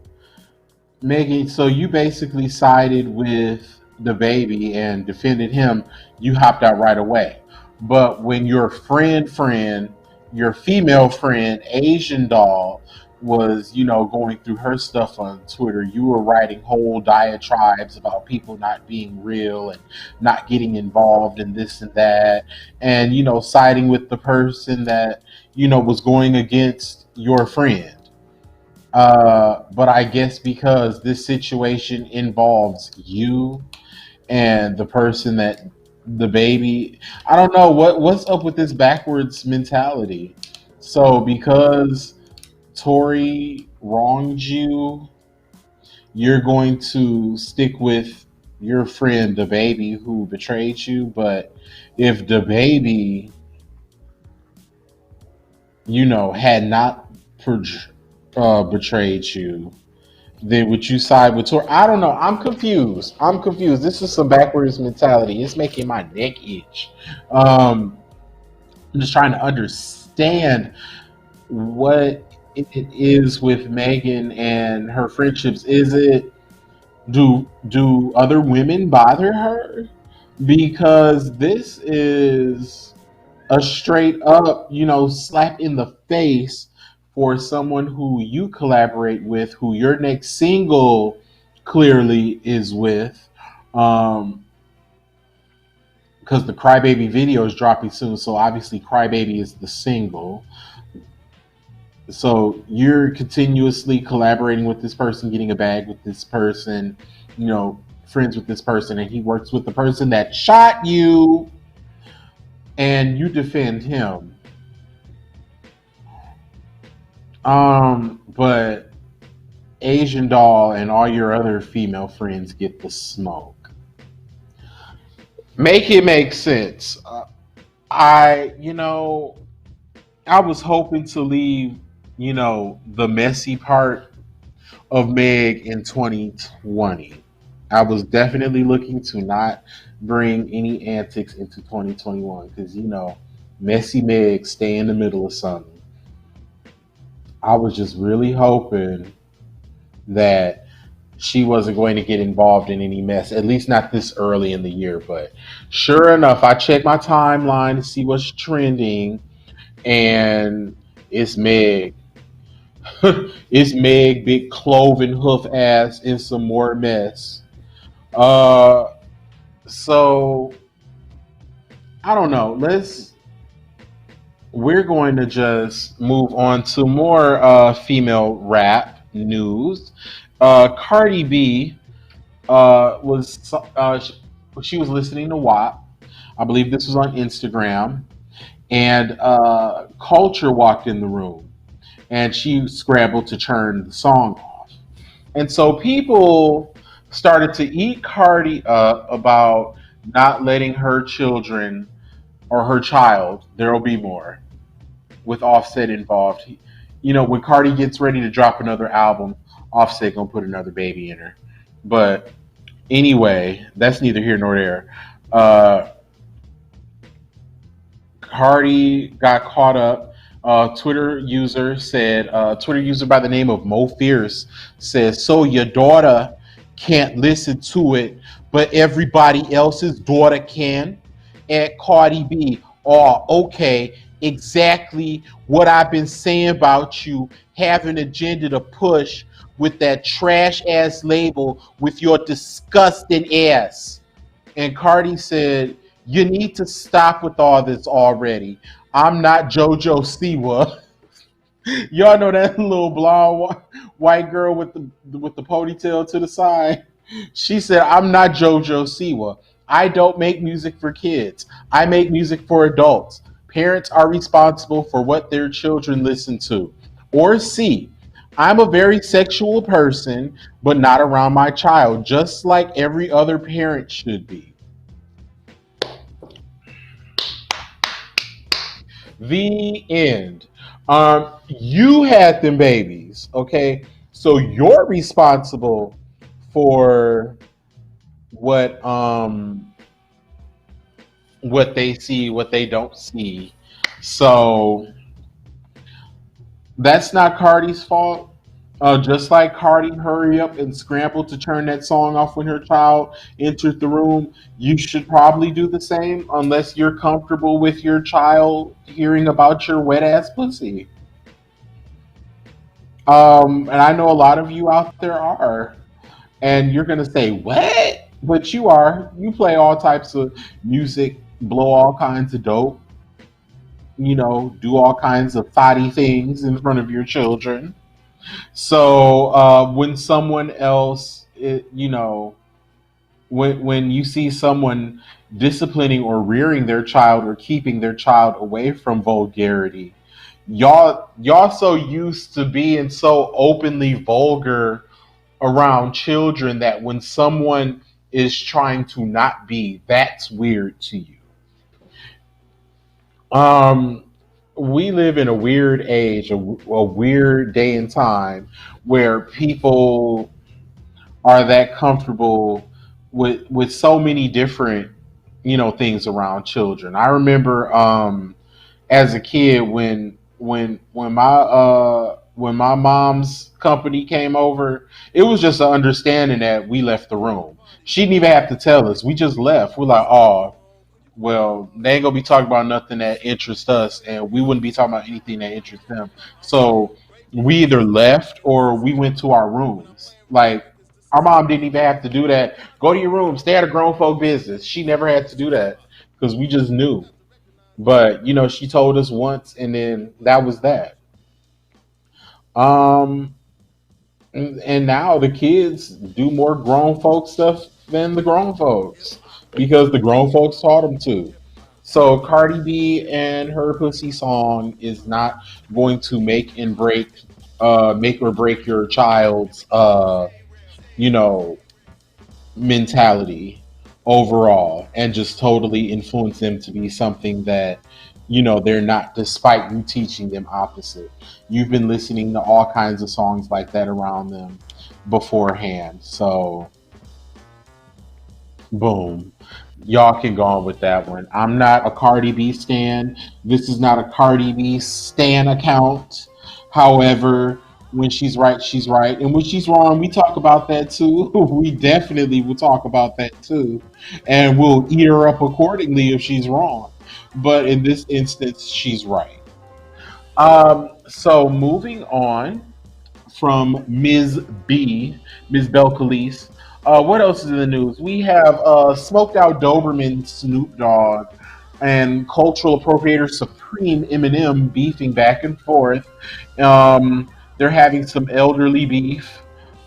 S2: Megan, so you basically sided with the baby and defended him. You hopped out right away. But when your female friend, Asian doll, was, going through her stuff on Twitter, you were writing whole diatribes about people not being real and not getting involved in this and that, and, siding with the person that, was going against your friend. But I guess because this situation involves you and the person that the baby, I don't know what's up with this backwards mentality. So because Tori wronged you, you're going to stick with your friend the baby who betrayed you. But if the baby, had not betrayed you, then would you side with Tori? I don't know. I'm confused. This is some backwards mentality. It's making my neck itch. I'm just trying to understand what it is with Megan and her friendships. Is it, do other women bother her? Because this is a straight up, slap in the face for someone who you collaborate with, who your next single clearly is with. Because the Crybaby video is dropping soon, so obviously Crybaby is the single. So you're continuously collaborating with this person, getting a bag with this person, friends with this person, and he works with the person that shot you, and you defend him. But Asian doll and all your other female friends get the smoke. Make it make sense. I was hoping to leave, the messy part of Meg in 2020. I was definitely looking to not bring any antics into 2021 because, messy Meg stay in the middle of something. I was just really hoping that she wasn't going to get involved in any mess, at least not this early in the year. But sure enough, I checked my timeline to see what's trending, and it's Meg. It's Meg, big cloven hoof ass, in some more mess. So I don't know. We're going to just move on to more female rap news. Cardi B she was listening to WAP. I believe this was on Instagram, and Culture walked in the room, and she scrambled to turn the song off. And so people started to eat Cardi up about not letting her children or her child, There'll Be More, with Offset involved. When Cardi gets ready to drop another album, Offset gonna put another baby in her. But anyway, that's neither here nor there. Cardi got caught up. Twitter user by the name of Mo Fierce says, so your daughter can't listen to it, but everybody else's daughter can? At Cardi B, oh, okay, exactly what I've been saying about you, having an agenda to push with that trash ass label with your disgusting ass. And Cardi said, you need to stop with all this already. I'm not JoJo Siwa. Y'all know that little blonde white girl with the ponytail to the side? She said, I'm not JoJo Siwa. I don't make music for kids. I make music for adults. Parents are responsible for what their children listen to or see. I'm a very sexual person, but not around my child, just like every other parent should be. The end. You had them babies, okay? So you're responsible for what they see, what they don't see. So that's not Cardi's fault. Just like Cardi hurry up and scramble to turn that song off when her child entered the room, you should probably do the same unless you're comfortable with your child hearing about your wet ass pussy. And I know a lot of you out there are. And you're going to say, what? But you are. You play all types of music, blow all kinds of dope, do all kinds of thotty things in front of your children. So when someone else, when you see someone disciplining or rearing their child or keeping their child away from vulgarity, y'all so used to being so openly vulgar around children that when someone is trying to not be, that's weird to you. Um, we live in a weird age, a weird day and time where people are that comfortable with so many different things around children. I remember as a kid when my mom's company came over, it was just an understanding that we left the room. She didn't even have to tell us. We just left. We're like, oh, well, they ain't gonna be talking about nothing that interests us, and we wouldn't be talking about anything that interests them. So we either left or we went to our rooms. Like our mom didn't even have to do that. Go to your room, stay at a grown folk business. She never had to do that because we just knew. But she told us once, and then that was that. Um, and now the kids do more grown folk stuff than the grown folks because the grown folks taught them to. So Cardi B and her pussy song is not going to make or break your child's you know mentality overall, and just totally influence them to be something that they're not, despite you teaching them opposite. You've been listening to all kinds of songs like that around them beforehand, so boom, y'all can go on with that one. I'm not a Cardi B stan. This is not a Cardi B stan account. However, when she's right, she's right. And when she's wrong, we talk about that too. We definitely will talk about that too. And we'll eat her up accordingly if she's wrong. But in this instance, she's right. So moving on from Ms. B, Ms. Belcalis. What else is in the news? We have smoked out Doberman Snoop Dogg and cultural appropriator Supreme Eminem beefing back and forth. They're having some elderly beef.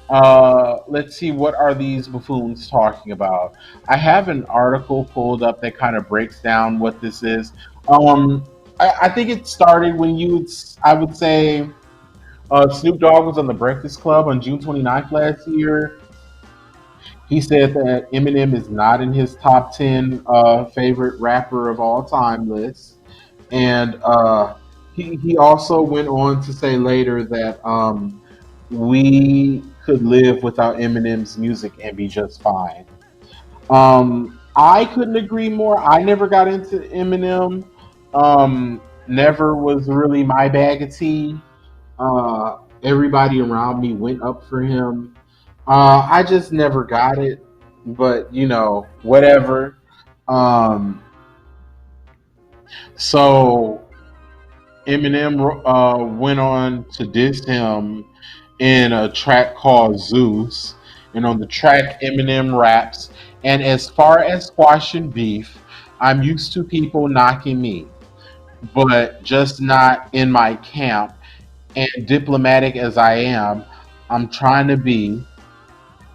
S2: Let's see, what are these buffoons talking about? I have an article pulled up that kind of breaks down what this is. Um, I think it started when I would say, Snoop Dogg was on the Breakfast Club on June 29th last year. He said that Eminem is not in his top 10 favorite rapper of all time list. And he also went on to say later that we could live without Eminem's music and be just fine. I couldn't agree more. I never got into Eminem. Never was really my bag of tea. Everybody around me went up for him. I just never got it, but whatever. Um, so Eminem went on to diss him in a track called Zeus, and on the track Eminem raps. And as far as squashing beef, I'm used to people knocking me, but just not in my camp. And diplomatic as I am, I'm trying to be.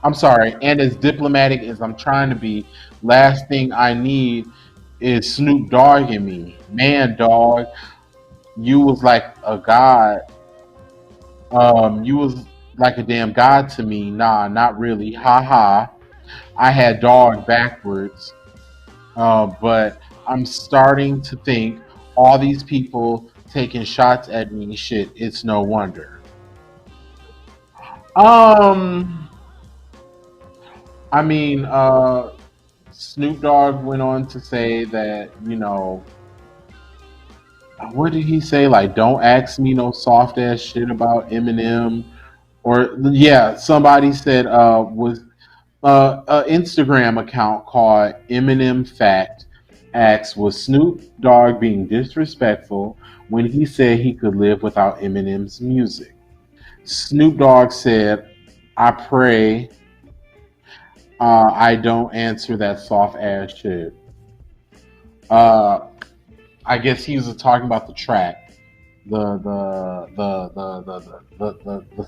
S2: I'm sorry, and as diplomatic as I'm trying to be, last thing I need is Snoop Dogg in me. Man, dog, you was like a god. You was like a damn god to me. Nah, not really. Ha ha. I had dog backwards. But I'm starting to think all these people taking shots at me, shit, it's no wonder. Um, I mean, Snoop Dogg went on to say that, what did he say? Like, don't ask me no soft ass shit about Eminem, Or yeah, somebody said was an Instagram account called Eminem Fact asks, was Snoop Dogg being disrespectful when he said he could live without Eminem's music? Snoop Dogg said, I pray I don't answer that soft ass shit. Uh, I guess he was talking about the track, the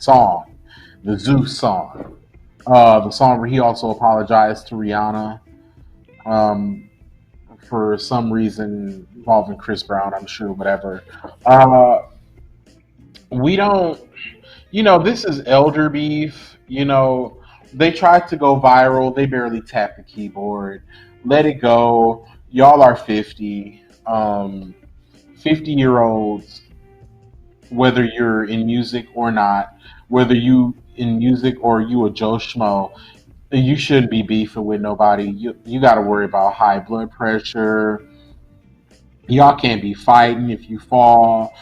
S2: song, the Zeus song, the song where he also apologized to Rihanna um, for some reason involving Chris Brown. I'm sure, whatever. Uh, we don't, this is elder beef. They tried to go viral. They barely tapped the keyboard. Let it go. Y'all are 50. 50-year-olds, whether you're in music or not, whether you in music or you a Joe Schmo, you shouldn't be beefing with nobody. You got to worry about high blood pressure. Y'all can't be fighting. If you fall,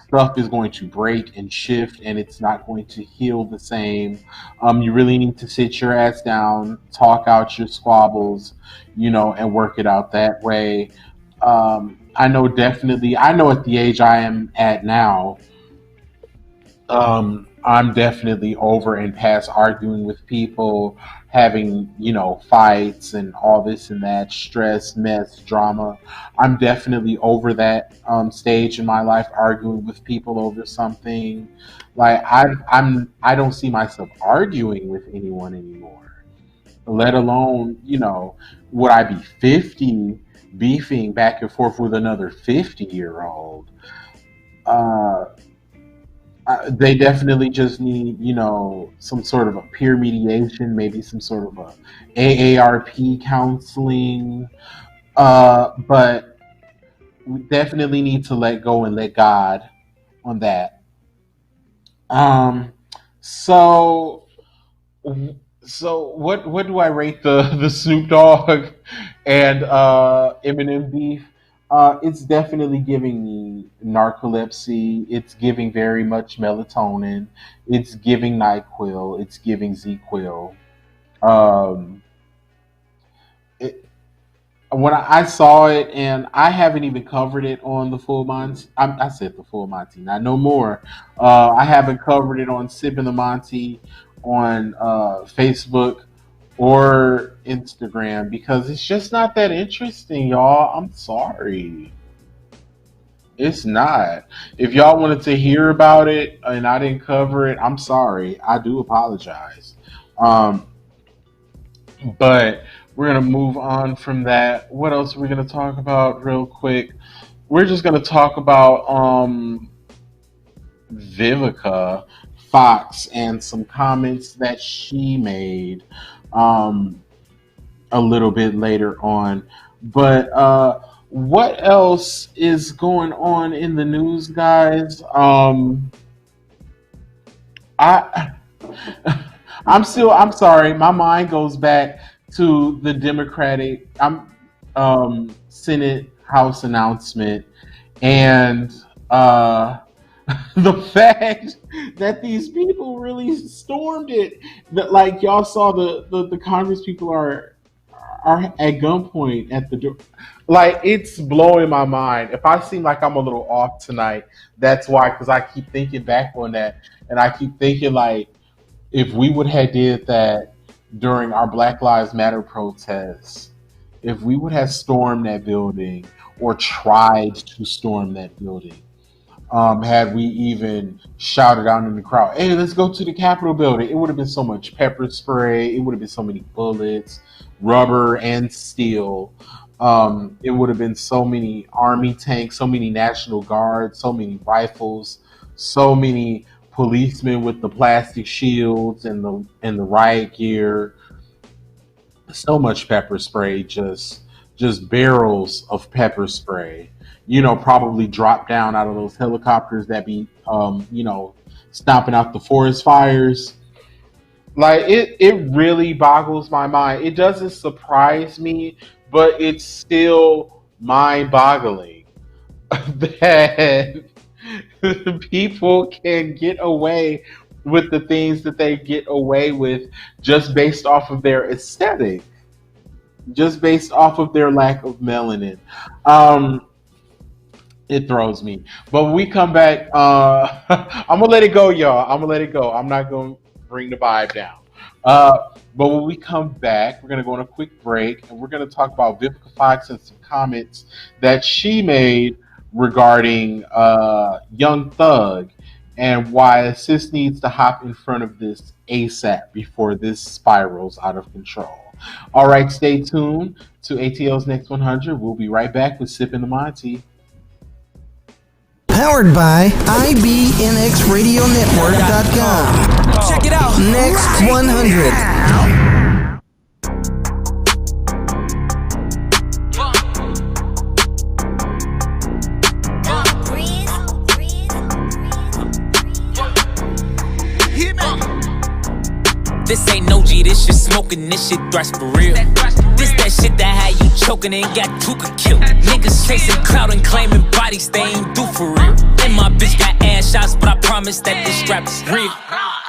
S2: stuff is going to break and shift, and it's not going to heal the same. You really need to sit your ass down, talk out your squabbles, and work it out that way. I know definitely. I know at the age I am at now, I'm definitely over and past arguing with people, having, fights and all this and that, stress, mess, drama. I'm definitely over that stage in my life, arguing with people over something. Like I don't see myself arguing with anyone anymore. Let alone, would I be 50 beefing back and forth with another 50-year-old? Uh, they definitely just need, some sort of a peer mediation, maybe some sort of a AARP counseling. But we definitely need to let go and let God on that. Um, so what do I rate the Snoop Dogg and Eminem beef? It's definitely giving me narcolepsy. It's giving very much melatonin. It's giving Nyquil. It's giving ZQuil. Um, it, when I saw it, and I haven't even covered it on the Full Monty. I said the Full Monty, not no more. I haven't covered it on Sippin The Monty on Facebook or Instagram because it's just not that interesting, y'all. I'm sorry. It's not. If y'all wanted to hear about it and I didn't cover it, I'm sorry. I do apologize. Um, but we're gonna move on from that. What else are we gonna talk about real quick? We're just gonna talk about Vivica Fox and some comments that she made um, a little bit later on. But what else is going on in the news, guys? I I'm sorry. My mind goes back to the Democratic Senate House announcement and the fact that these people really stormed it. That like y'all saw the Congress people are at gunpoint at the door. Like it's blowing my mind. If I seem like I'm a little off tonight, that's why. Because I keep thinking back on that, and I keep thinking like if we would have did that during our Black Lives Matter protests, if we would have stormed that building or tried to storm that building, had we even shouted out in the crowd, "Hey, let's go to the Capitol building," it would have been so much pepper spray. It would have been so many bullets, rubber and steel. It would have been so many army tanks, so many National Guards, so many rifles, so many policemen with the plastic shields and the riot gear. So much pepper spray, just barrels of pepper spray. Probably drop down out of those helicopters that be stomping out the forest fires. Like it really boggles my mind. It doesn't surprise me, but it's still mind boggling that people can get away with the things that they get away with just based off of their aesthetic, just based off of their lack of melanin. Um, it throws me. But when we come back, I'm gonna let it go, y'all. I'm gonna let it go. I'm not gonna bring the vibe down. But when we come back, we're gonna go on a quick break, and we're gonna talk about Vivica Fox and some comments that she made regarding Young Thug and why Sis needs to hop in front of this ASAP before this spirals out of control. All right, stay tuned to ATL's Next 100. We'll be right back with Sippin The Montea.
S4: Powered by IBNXRadioNetwork.com.
S6: Check it out.
S4: Next 100.
S13: This ain't no G, this shit smoking, this shit thrash for real. This that shit that had you choking and got Tuka killed. Niggas chasing clout and claiming bodies they ain't do for real. And my bitch got ass shots, but I promise that this strap is real.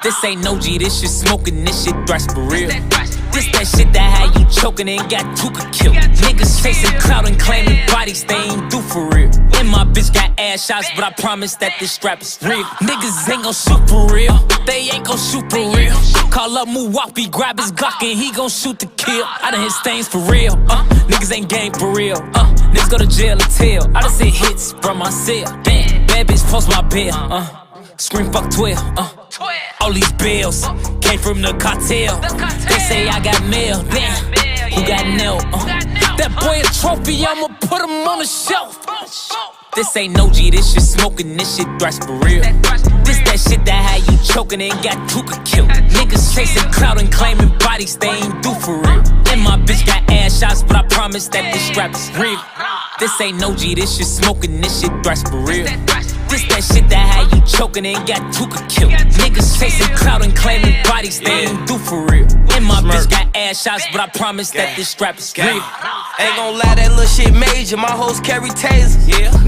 S13: This ain't no G, this shit smoking, this shit thrash for real. This that shit that had you choking and got Tuka killed. Niggas chasing clout and claiming bodies they ain't do for real. And my bitch got ass shots, but I promise that this strap is real. Niggas ain't gon' shoot for real, they ain't gon' shoot for real. Call up Muwapi, grab his Glock and he gon' shoot to kill. I done hit stains for real, niggas ain't game for real, niggas go to jail or tell. I done seen hits from my cell, damn, bad bitch post my bill, scream fuck 12, all these bills came from the cartel. They say I got mail, damn, who got nailed? That boy a trophy, I'ma put him on the shelf. This ain't no G, this shit smoking, this shit thrash for real. This that shit that had you choking and got Tuka killed. Niggas chasing clout and claiming bodies they ain't do for real. And my bitch got ass shots, but I promise that this strap is real. This ain't no G, this shit smoking, this shit thrash for real. This that shit that had you choking and got Tuka killed. Niggas chasing clout and claiming bodies they ain't do for real. And my bitch got ass shots, but I promise that this strap is real.
S6: Ain't gon' lie, that little shit major. My hoes carry tasers.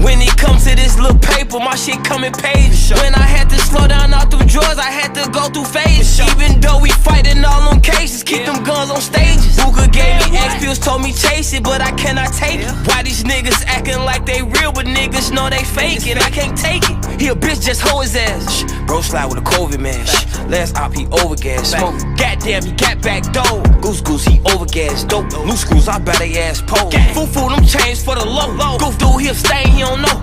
S6: When it comes to this little paper, my shit come in pages. When I had to slow down all through drawers, I had to go through phases. Even though we fighting all on cases, keep them guns on stages. Booker gave me X pills, told me chase it, but I cannot take it. Why these niggas acting like they real, but niggas know they fake it? I can't take it. He a bitch, just hoe his ass. Bro slide with a COVID man. Last op, he overgas. Smoke, goddamn, he got back dough. Goose goose, he overgas. Dope, loose screws, I bet they ass pole. Foo them chains for the low. Goof dude, he'll stain, he don't know.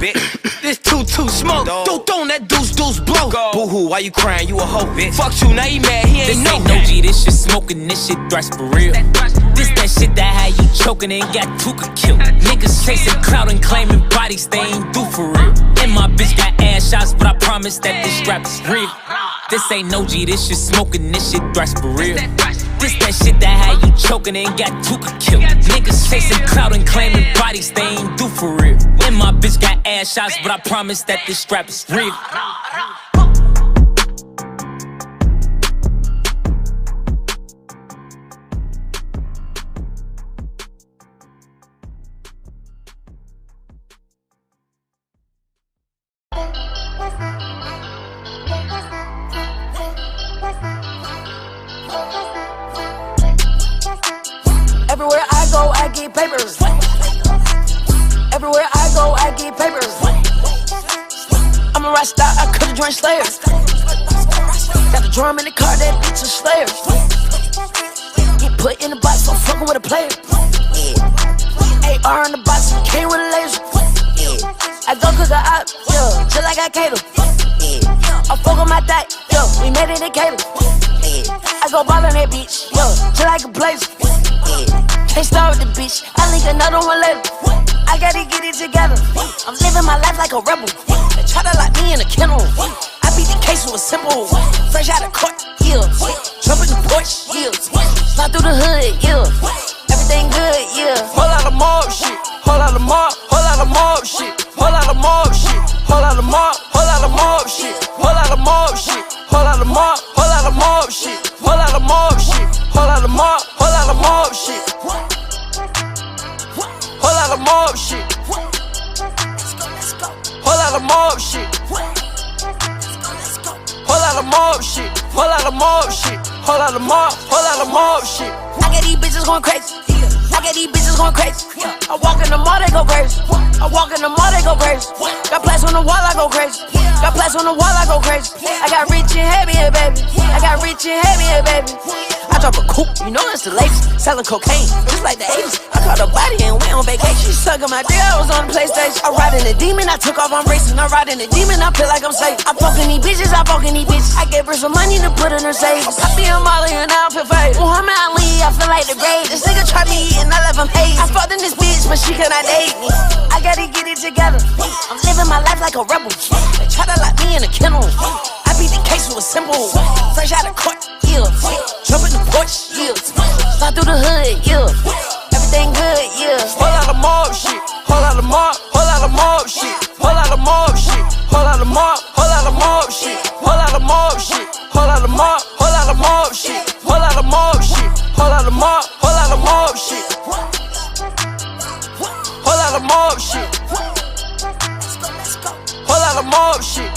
S6: This too smoke. Don't that deuce blow. Boo hoo, why you crying? You a hoe, bitch. Fuck you, now he mad, he ain't know.
S13: This ain't no G, this shit smoking, this shit thrash for real. This that shit that had you choking and got Tuka killed. Niggas chasing clout and claiming bodies they ain't do for real. And my bitch got ass shots, but I promise that this strap is real. This ain't no G, this shit smoking, this shit thrash for real. This that shit that had you choking and got Tuka killed. Niggas chasing clout and claiming bodies they ain't do for real. And my bitch got ass shots, but I promise that this strap is real.
S14: Everywhere I go, I get papers. Everywhere I go, I get papers. I'm a rock star, I could've joined Slayers. Got the drum in the car, that bitch a Slayer. Get put in the box, I'm fucking with a player. AR in the box, came with a laser. I go cook a op, yeah, till I got cater. I fuck on my diet, yo, we made it in Cater. I go ball on that bitch, yo, till I can place. Can't start with the bitch, I link another one later. I gotta get it together. I'm living my life like a rebel. They try to lock me in a kennel. I beat the case with a symbol. Fresh out of court, yeah. Jump in the porch, yeah. Slide through the hood, yeah. Everything good, yeah. Whole lot of mob shit. Whole lot of mob, whole lot of mob shit. Whole lot of mob shit. Whole lot of mob, whole lot of mob shit. Whole lot of mob shit. Whole lot of mob, whole lot of mob shit. Whole lot of mob shit. Whole lot of mob, whole lot of mob shit. Whole lot of mob shit. Whole lot of mob shit. Whole
S6: lot of mob shit, whole lot of mob shit, whole lot of mob shit. I get these bitches going crazy. I get these bitches going crazy. I walk in the mall, they go crazy. I walk in the mall, they go crazy. Got plaques on the wall, I go crazy. Got plaques on the wall, I go crazy. I got rich and heavy here, baby. I got rich and heavy here, baby. I drop a coupe, you know it's the latest. Selling cocaine, just like the 80s. I caught a body and went on vacation. Sucking my dick, I was on the PlayStation. I ride in the demon, I took off, I'm racing. I ride in the demon, I feel like I'm safe. I fucking these bitches, I fucking these bitches. I gave her some money to put in her safe. I be a Molly and now I feel fake. Muhammad Ali, I feel like the great. This nigga tried me and I left him haze. I fucked in this bitch, but she cannot date me. I gotta get it together. I'm living my life like a rebel. They try to lock me in a kennel. I beat the case with a symbol. Fresh out of court, yeah. Jump in the porch, yeah. Slide through the hood, yeah. Everything good, yeah. Whole lot of mob shit. Whole lot of mob shit. Whole lot of mob shit. Whole lot of mob shit. Whole lot of mob shit. Whole lot of mob shit. Whole lot of mob shit. Whole lot of mob shit. Whole lot of mob shit. Whole lot of mob shit.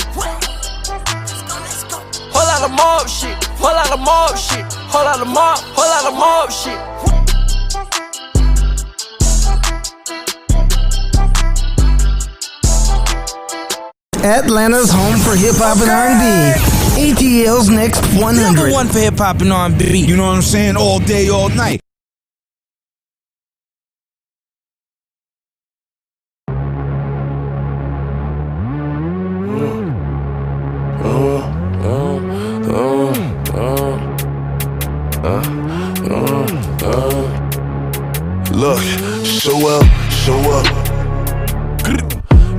S6: Whole lot of mob shit. Whole lot of mob shit. Whole lot of mob shit.
S4: Atlanta's home for hip hop and R&B. ATL's Next 100.
S5: Number one for hip hop and R&B. You know what I'm saying? All day, all night.
S15: Look, show up,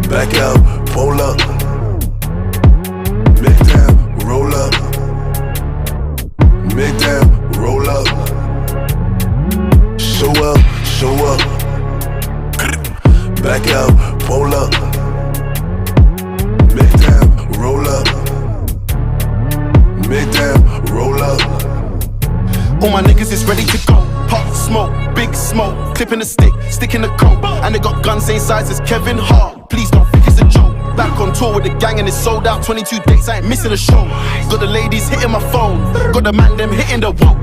S15: back out, pull up, mid down, roll up, mid down, roll up, show up, back out, pull up, mid down, roll up, mid down, roll up.
S16: All my niggas is ready to go. Pop smoke, big smoke, clipping the stick in the coat. And they got guns same size as Kevin Hart. Please don't think it's a joke. Back on tour with the gang and it's sold out. 22 dates, I ain't missing a show. Got the ladies hitting my phone, got the man them hitting the whoa.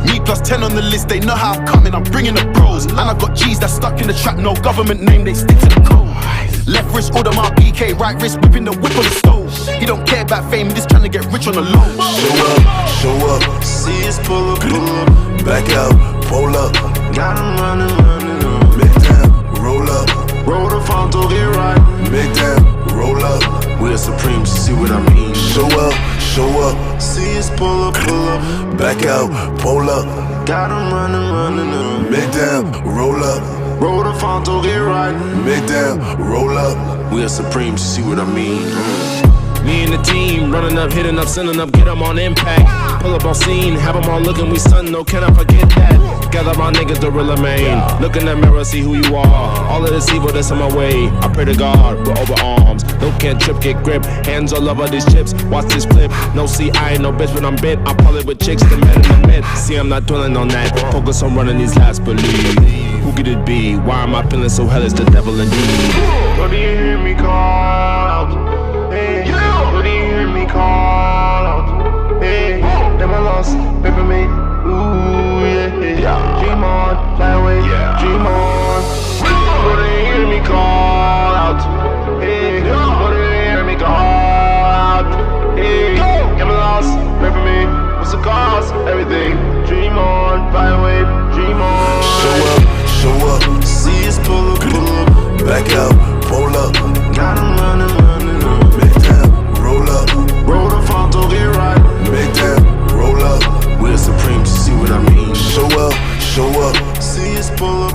S16: Me plus 10 on the list, they know how I'm coming, I'm bringing the bros. And I got G's that stuck in the trap, no government name, they stick to the code. Left wrist, order my BK, right wrist, whipping the whip on the stove. He don't care about fame, he just trying to get rich on the low.
S15: Show up, see us pull up, back out, pull up. Got him running, mid down, roll up. Roll the phone, don't get right. Mid down, roll up. We're supreme, see what I mean. Show up, see us pull up, back out, pull up. Got him running, mid down, roll up. Roll the phone, don't get right. Mid down, roll up.
S17: We are supreme, see what I mean? Me and the team, running up, hitting up, sending up, get them on impact. Pull up on scene, have them all looking, we stun, no, can I forget that? Gather my niggas, the real main. Look in the mirror, see who you are. All of this evil that's on my way. I pray to God, we're over arms. No can't trip, get grip. Hands all over these chips, watch this clip. No, see, I ain't no bitch, but I'm bent. I'm probably with chicks, the men in the mid. See, I'm not dwelling on that. Focus on running these last, believe. Who could it be? Why am I feeling so hellish, the devil indeed?
S18: What do you hear me call out? Hey, what do you hear me call out? Hey, never lost, paper me. Ooh, yeah. Dream on, fly away, dream on. What do you hear me call out? Hey, what do you hear me call out? Hey, never lost, paper me. What's the cost? Everything. Dream on, fly away, dream on.
S15: Show up, see us pull up, back out, pull up. Got him running, mid down, roll up. Roll the phone, don't get right. Mid down, roll up. We're supreme, see what I mean? Show up, see us pull up,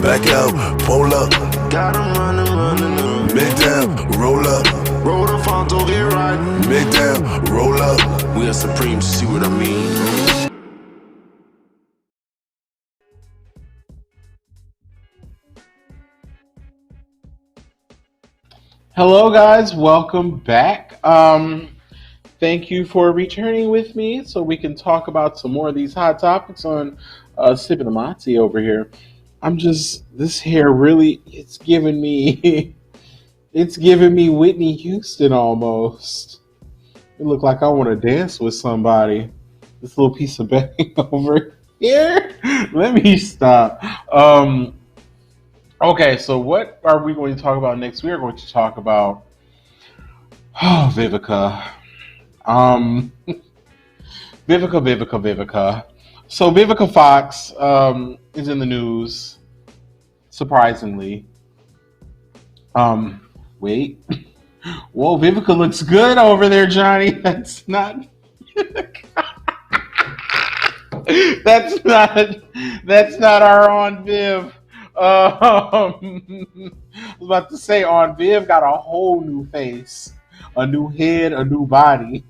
S15: back out, pull up. Got him running, mid down, roll up. Roll the phone, don't get right. Mid down, roll up.
S17: We are supreme, see what I mean?
S2: Hello guys, welcome back. Thank you for returning with me so we can talk about some more of these hot topics on Sippin The Montea over here. This hair really, it's giving me Whitney Houston almost. It looked like I want to dance with somebody. This little piece of bang over here. Let me stop. Okay, so what are we going to talk about next? We are going to talk about Vivica. Um, Vivica. So Vivica Fox is in the news, surprisingly. Wait. Whoa, Vivica looks good over there, Johnny. That's not. That's not. That's not our Aunt Viv. I was about to say Aunt Viv got a whole new face, a new head, a new body.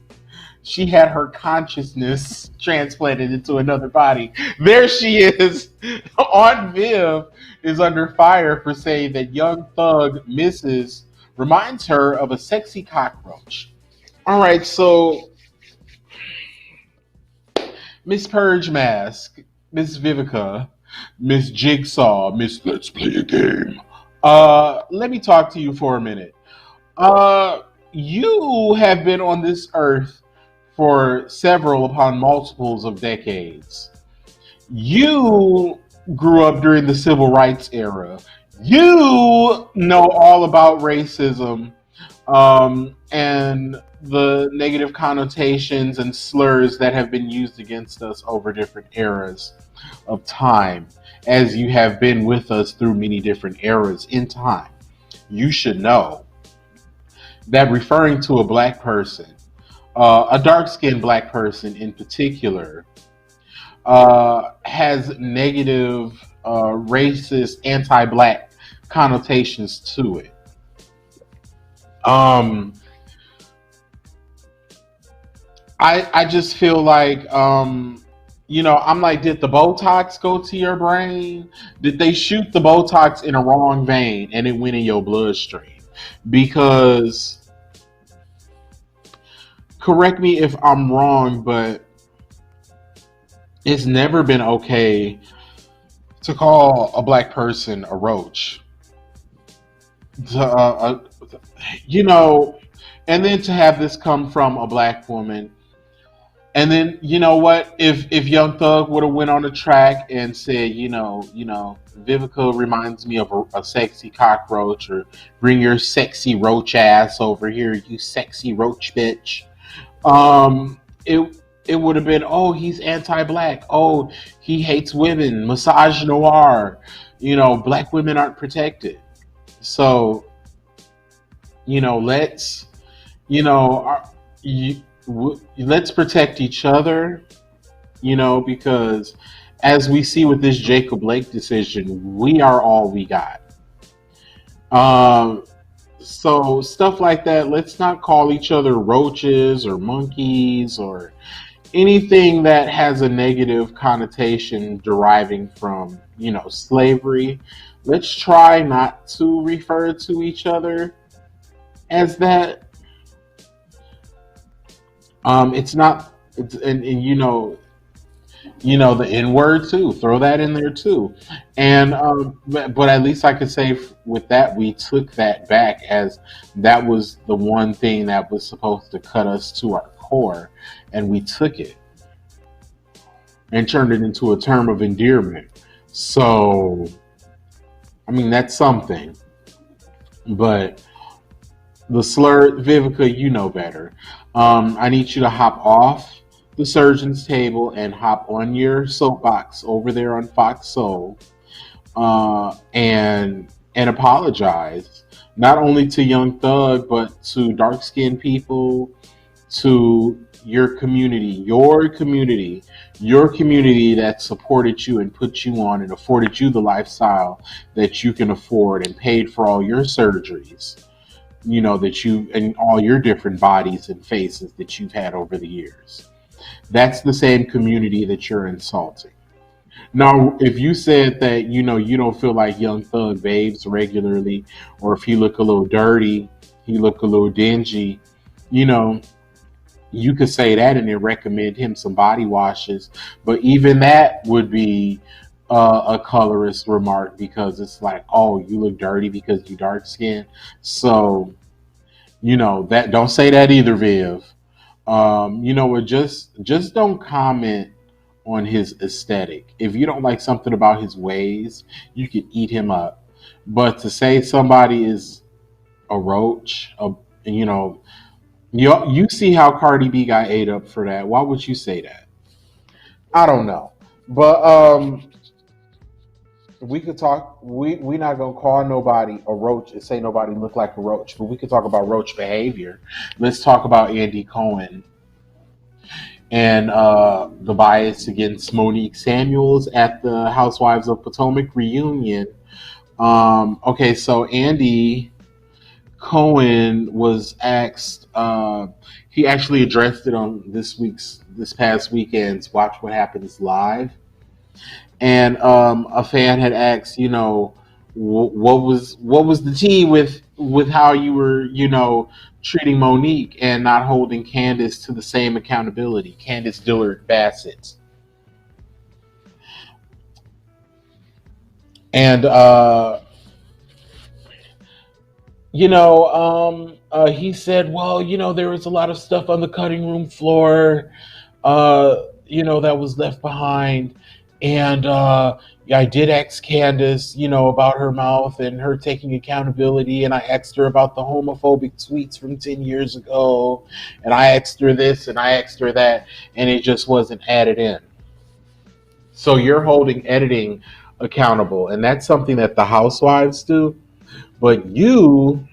S2: She had her consciousness transplanted into another body. There she is. Aunt Viv is under fire for saying that Young Thug Mrs. reminds her of a sexy cockroach. All right, so Miss Purge Mask, Miss Vivica, Miss Jigsaw, Miss Let's Play a Game. Let me talk to you for a minute. You have been on this earth for several upon multiples of decades. You grew up during the civil rights era. You know all about racism and the negative connotations and slurs that have been used against us over different eras of time, as you have been with us through many different eras in time. You should know that referring to a black person, a dark-skinned black person in particular, has negative, racist, anti-black connotations to it. I just feel like, I'm like, did the Botox go to your brain? Did they shoot the Botox in a wrong vein and it went in your bloodstream? Because, correct me if I'm wrong, but it's never been okay to call a black person a roach. To, and then to have this come from a black woman. And then, you know what? If Young Thug would have went on the track and said, Vivica reminds me of a sexy cockroach, or bring your sexy roach ass over here, you sexy roach bitch. It would have been, oh, he's anti-black. Oh, he hates women, misogynoir. Black women aren't protected. So, let's, let's protect each other, because as we see with this Jacob Blake decision, we are all we got. So stuff like that, let's not call each other roaches or monkeys or anything that has a negative connotation deriving from, slavery. Let's try not to refer to each other as that. It's not, and the N word too. Throw that in there too. And but at least I could say with that, we took that back, as that was the one thing that was supposed to cut us to our core, and we took it and turned it into a term of endearment. So, I mean, that's something. But the slur, Vivica, you know better. I need you to hop off the surgeon's table and hop on your soapbox over there on Fox Soul, and apologize, not only to Young Thug, but to dark-skinned people, to your community that supported you and put you on and afforded you the lifestyle that you can afford and paid for all your surgeries, that you, and all your different bodies and faces that you've had over the years. That's the same community that you're insulting. Now, if you said that, you don't feel like Young Thug babes regularly, or if he look a little dirty, he look a little dingy, you could say that and then recommend him some body washes. But even that would be a colorist remark, because it's like, oh, you look dirty because you dark skinned. So, that, don't say that either, Viv. You know what? Just don't comment on his aesthetic. If you don't like something about his ways, you can eat him up. But to say somebody is a roach, you know, you see how Cardi B got ate up for that. Why would you say that? I don't know. But we could talk. We not gonna call nobody a roach and say nobody look like a roach. But we could talk about roach behavior. Let's talk about Andy Cohen and the bias against Monique Samuels at the Housewives of Potomac reunion. Okay, so Andy Cohen was asked. He actually addressed it on this past weekend's Watch What Happens Live, and a fan had asked, you know, what was the tea with how you were, you know, treating Monique and not holding Candace to the same accountability, Candace Dillard Bassett, and he said, well, you know, there was a lot of stuff on the cutting room floor, that was left behind. And yeah, I did ask Candace, you know, about her mouth and her taking accountability. And I asked her about the homophobic tweets from 10 years ago. And I asked her this and I asked her that. And it just wasn't added in. So you're holding editing accountable. And that's something that the housewives do. But you,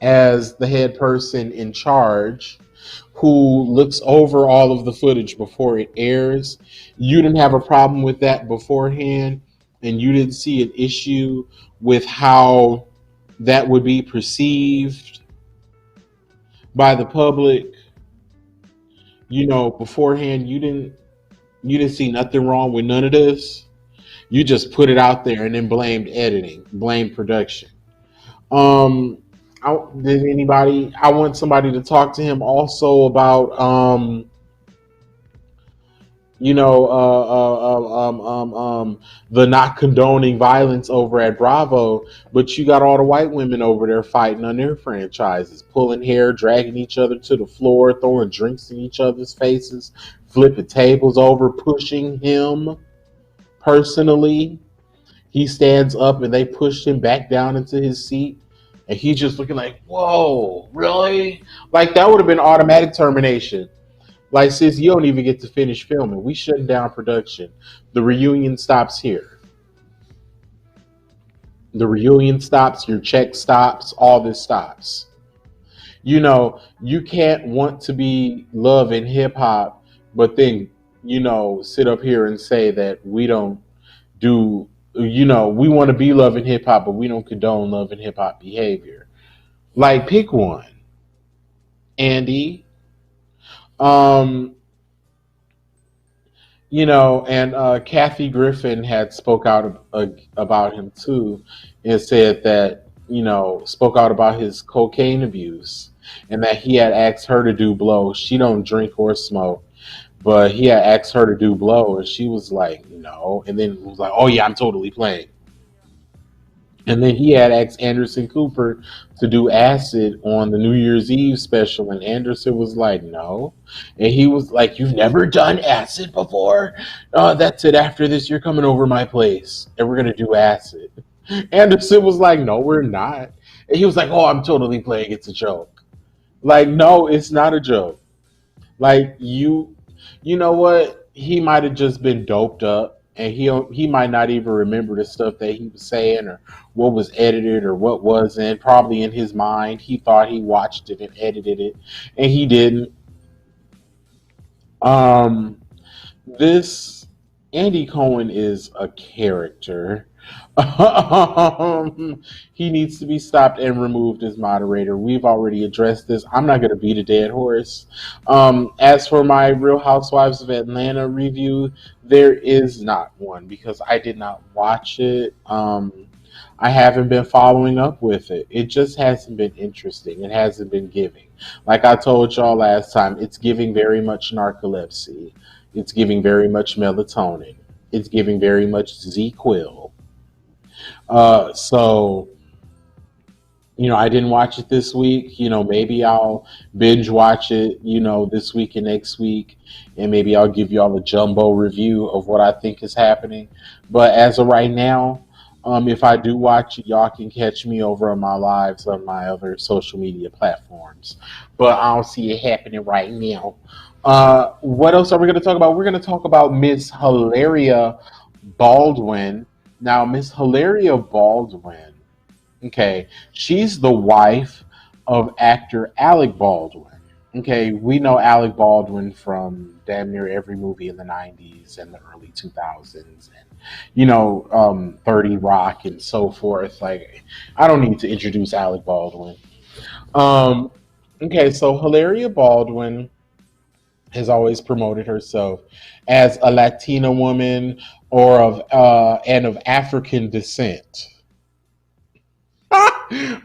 S2: as the head person in charge, who looks over all of the footage before it airs, you didn't have a problem with that beforehand, and you didn't see an issue with how that would be perceived by the public, beforehand. You didn't see nothing wrong with none of this. You just put it out there and then blamed editing, blamed production. um I want somebody to talk to him also about the not condoning violence over at Bravo, but you got all the white women over there fighting on their franchises, pulling hair, dragging each other to the floor, throwing drinks in each other's faces, flipping tables over, pushing him personally. He stands up and they push him back down into his seat. And he's just looking like, whoa, really? Like that would have been automatic termination. Like, sis, you don't even get to finish filming. We shutting down production. The reunion stops here. The reunion stops, your check stops, all this stops. You can't want to be love in hip hop, but then, sit up here and say that we don't do, we want to be love in hip hop, but we don't condone love in hip hop behavior. Like, pick one, Andy. Um, and Kathy Griffin had spoke out about him too, and said that spoke out about his cocaine abuse, and that he had asked her to do blow. She don't drink or smoke, but he had asked her to do blow, and she was like, no, and then was like, oh yeah, I'm totally playing. And then he had asked Anderson Cooper to do acid on the New Year's Eve special, and Anderson was like, no. And he was like, you've never done acid before? That's it. After this, you're coming over my place, and we're going to do acid. Anderson was like, no, we're not. And he was like, oh, I'm totally playing. It's a joke. Like, no, it's not a joke. Like, you know what? He might have just been doped up, and he might not even remember the stuff that he was saying or what was edited or what wasn't. Probably in his mind, he thought he watched it and edited it, and he didn't. This Andy Cohen is a character. He needs to be stopped and removed as moderator. We've already addressed this. I'm not going to beat a dead horse. As for my Real Housewives of Atlanta review, there is not one because I did not watch it. I haven't been following up with it. It just hasn't been interesting. It hasn't been giving. Like I told y'all last time, it's giving very much narcolepsy. It's giving very much melatonin. It's giving very much Z-Quil. So I didn't watch it this week. Maybe I'll binge watch it, this week and next week. And maybe I'll give you all a jumbo review of what I think is happening. But as of right now, if I do watch it, y'all can catch me over on my lives on my other social media platforms. But I don't see it happening right now. What else are we going to talk about? We're going to talk about Miss Hilaria Baldwin. Now, Miss Hilaria Baldwin. Okay, she's the wife of actor Alec Baldwin. Okay, we know Alec Baldwin from damn near every movie in the 90s and the early 2000s, and 30 Rock and so forth. Like, I don't need to introduce Alec Baldwin. Um, okay, so Hilaria Baldwin has always promoted herself as a Latina woman or of African descent.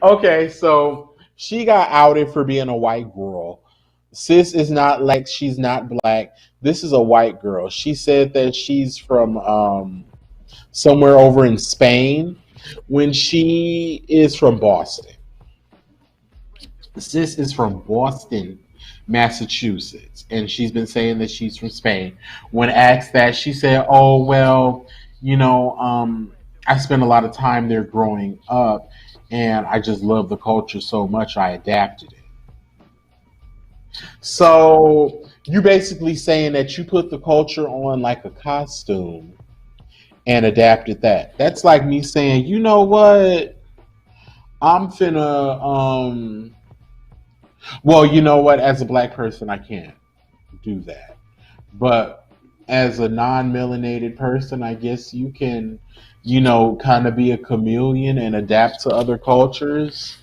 S2: Okay, so she got outed for being a white girl. Sis is not like she's not black. This is a white girl. She said that she's from somewhere over in Spain when she is from Boston. Sis is from Boston, Massachusetts, and she's been saying that she's from Spain. When asked that, she said, "Oh well, I spent a lot of time there growing up, and I just love the culture so much I adapted it." So you basically saying that you put the culture on like a costume and adapted that. That's like me saying, you know what? I'm finna well, you know what? As a black person, I can't do that. But as a non-melanated person, I guess you can, kind of be a chameleon and adapt to other cultures.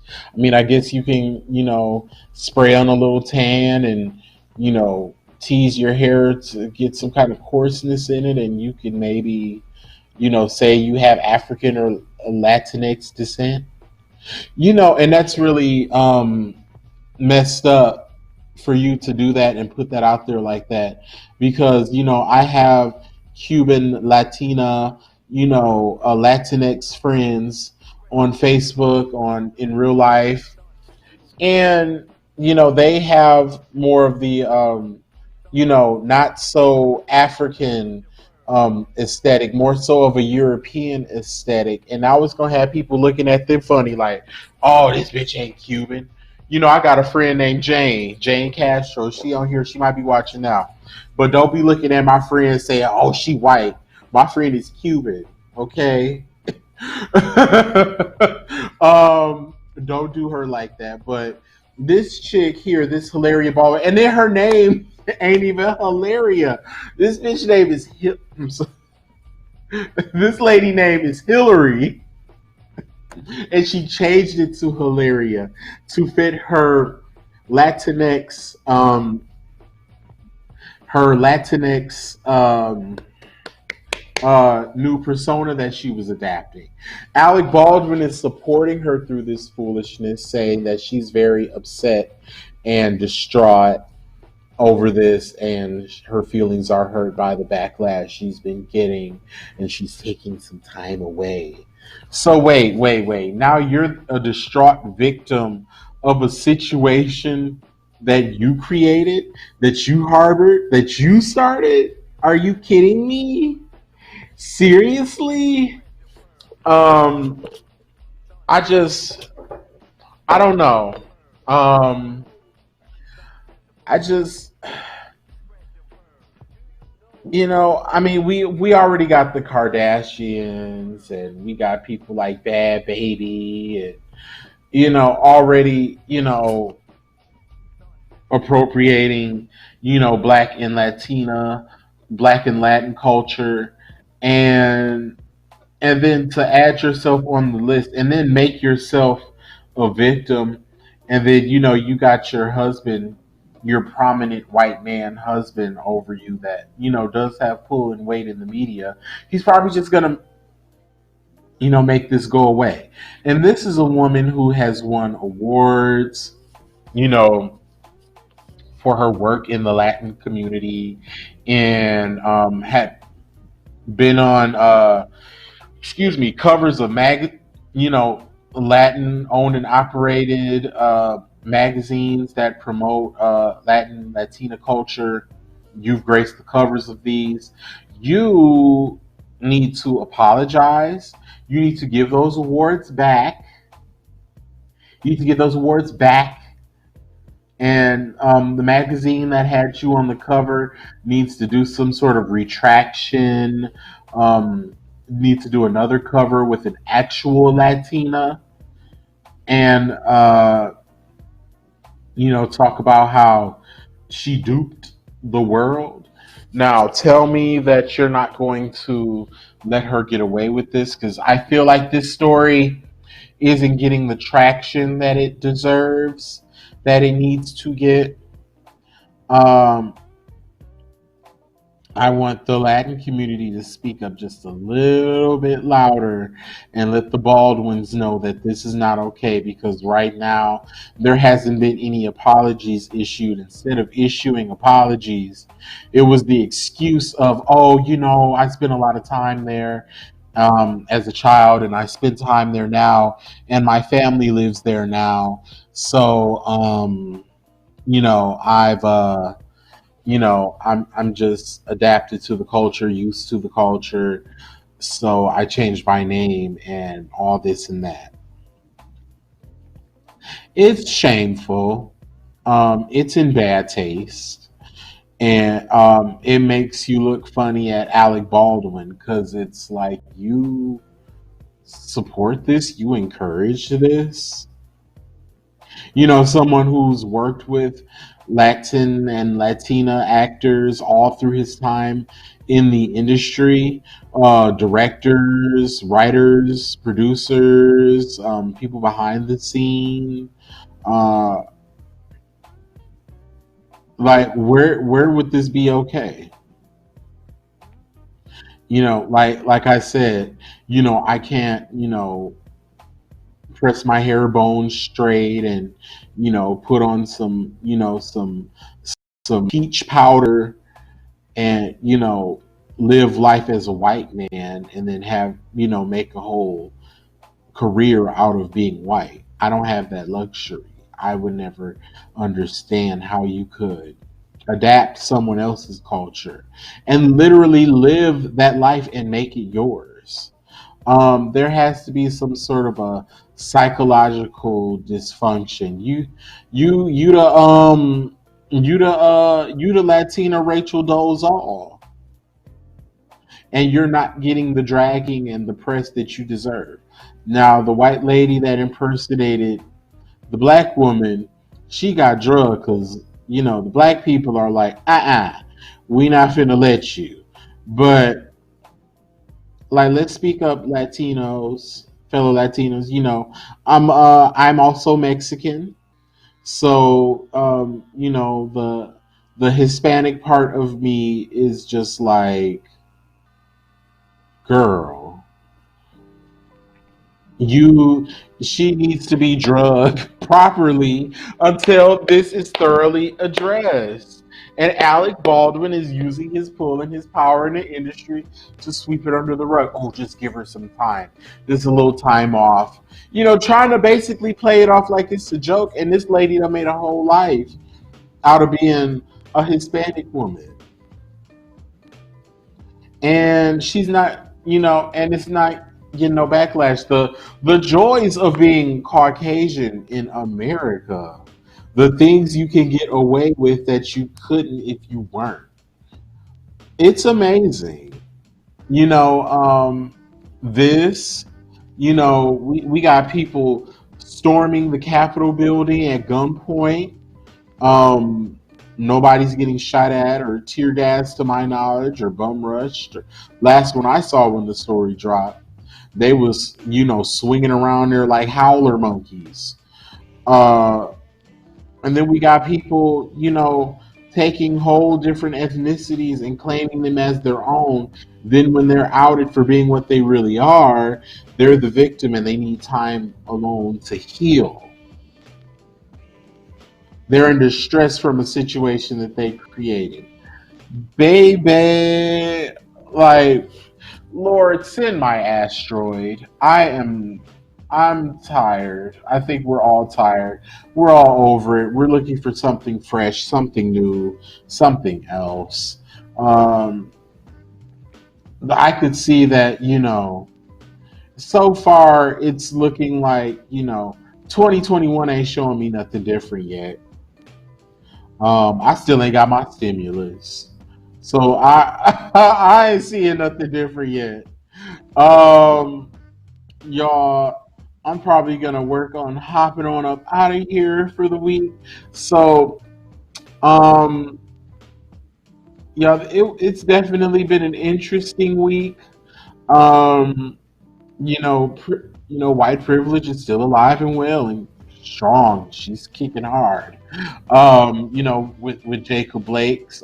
S2: I mean, I guess you can, spray on a little tan and, tease your hair to get some kind of coarseness in it, and you can maybe, say you have African or Latinx descent. And that's really messed up for you to do that and put that out there like that, because I have Cuban, Latina, Latinx friends on Facebook, on in real life, and they have more of the not so African aesthetic, more so of a European aesthetic. And I was gonna have people looking at them funny, like, "Oh, this bitch ain't Cuban." I got a friend named Jane Castro. She on here. She might be watching now, but don't be looking at my friend saying, "Oh, she white." My friend is Cuban. Okay. Don't do her like that. But this chick here, this Hilaria Baldwin, and then her name ain't even Hilaria. This bitch name is this lady name is Hillary, and she changed it to Hilaria to fit Latinx, her Latinx new persona that she was adapting. Alec Baldwin is supporting her through this foolishness, saying that she's very upset and distraught over this, and her feelings are hurt by the backlash she's been getting, and she's taking some time away. So wait. Now you're a distraught victim of a situation that you created, that you harbored, that you started? Are you kidding me? Seriously? I don't know. Um, I just, I mean, we already got the Kardashians, and we got people like Bad Baby, and already, appropriating, black and Latin culture, and then to add yourself on the list, and then make yourself a victim, and then you got your husband, your prominent white man husband over you that does have pull and weight in the media. He's probably just gonna make this go away. And this is a woman who has won awards, you know for her work in the Latin community, and had been on covers of Latin owned and operated magazines that promote Latina culture. You've graced the covers of these. You need to apologize. You need to give those awards back. You need to give those awards back. And the magazine that had you on the cover needs to do some sort of retraction. Needs to do another cover with an actual Latina, and talk about how she duped the world. Now, tell me that you're not going to let her get away with this, because I feel like this story isn't getting the traction that it deserves, that it needs to get. Um, I want the Latin community to speak up just a little bit louder and let the Baldwins know that this is not okay, because right now there hasn't been any apologies issued. Instead of issuing apologies, it was the excuse of, oh, I spent a lot of time there as a child, and I spend time there now, and my family lives there now. So, I've I'm just adapted to the culture, used to the culture, so I changed my name and all this and that. It's shameful. It's in bad taste, and it makes you look funny at Alec Baldwin, because it's like, you support this, you encourage this. Someone who's worked with Latin and Latina actors all through his time in the industry, directors, writers, producers, people behind the scene. Uh, like, where would this be okay? Like I said, I can't, press my hair bones straight and put on some peach powder and live life as a white man, and then have make a whole career out of being white. I don't have that luxury. I would never understand how you could adapt someone else's culture and literally live that life and make it yours. There has to be some sort of a psychological dysfunction. You the Latina Rachel Dolezal, and you're not getting the dragging and the press that you deserve. Now, the white lady that impersonated the black woman, she got drugged, because the black people are like, we not finna let you. But, like, let's speak up, Latinos, fellow Latinos. I'm also Mexican, so the Hispanic part of me is just like, girl, she needs to be drugged properly until this is thoroughly addressed. And Alec Baldwin is using his pull and his power in the industry to sweep it under the rug. Oh, just give her some time. Just a little time off. Trying to basically play it off like it's a joke. And this lady that made a whole life out of being a Hispanic woman. And she's not, and it's not getting no backlash. The joys of being Caucasian in America, the things you can get away with that you couldn't if you weren't. It's amazing. You know, this, we got people storming the Capitol building at gunpoint. Um, Nobody's getting shot at or tear gassed to my knowledge, or bum rushed. Last one I saw when the story dropped, they was, swinging around there like howler monkeys. Uh, and then we got people, taking whole different ethnicities and claiming them as their own. Then when they're outed for being what they really are, they're the victim and they need time alone to heal. They're in distress from a situation that they created. Baby, like, Lord, send my asteroid. I am I'm tired. I think we're all tired. We're all over it. We're looking for something fresh, something new, something else. Um, I could see that, so far it's looking like, 2021 ain't showing me nothing different yet. I still ain't got my stimulus. So I ain't seeing nothing different yet. Um, y'all, I'm probably gonna work on hopping on up out of here for the week. So, um, yeah, it's definitely been an interesting week. Um, white privilege is still alive and well and strong. She's kicking hard. With Jacob Blake's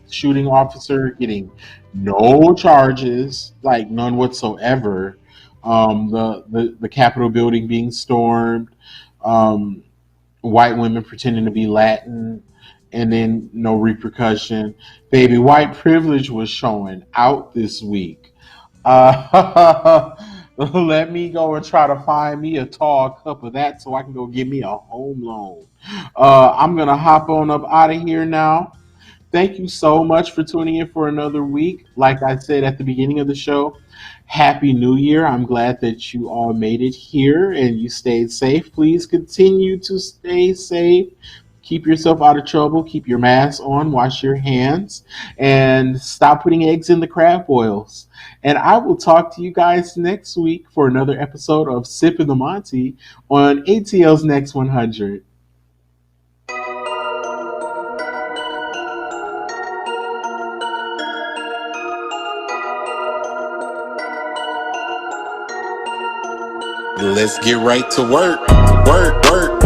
S2: shooting officer getting no charges, like none whatsoever. The Capitol building being stormed. Um, White women pretending to be Latin, and then no repercussion. Baby, white privilege was showing out this week. Let me go and try to find me a tall cup of that so I can go get me a home loan. I'm going to hop on up out of here now. Thank you so much for tuning in for another week. Like I said at the beginning of the show, Happy New Year. I'm glad that you all made it here and you stayed safe. Please continue to stay safe. Keep yourself out of trouble. Keep your mask on. Wash your hands. And stop putting eggs in the crab boils. And I will talk to you guys next week for another episode of Sippin The Montea on ATL's Next 100.
S1: Let's get right to work. Work, work.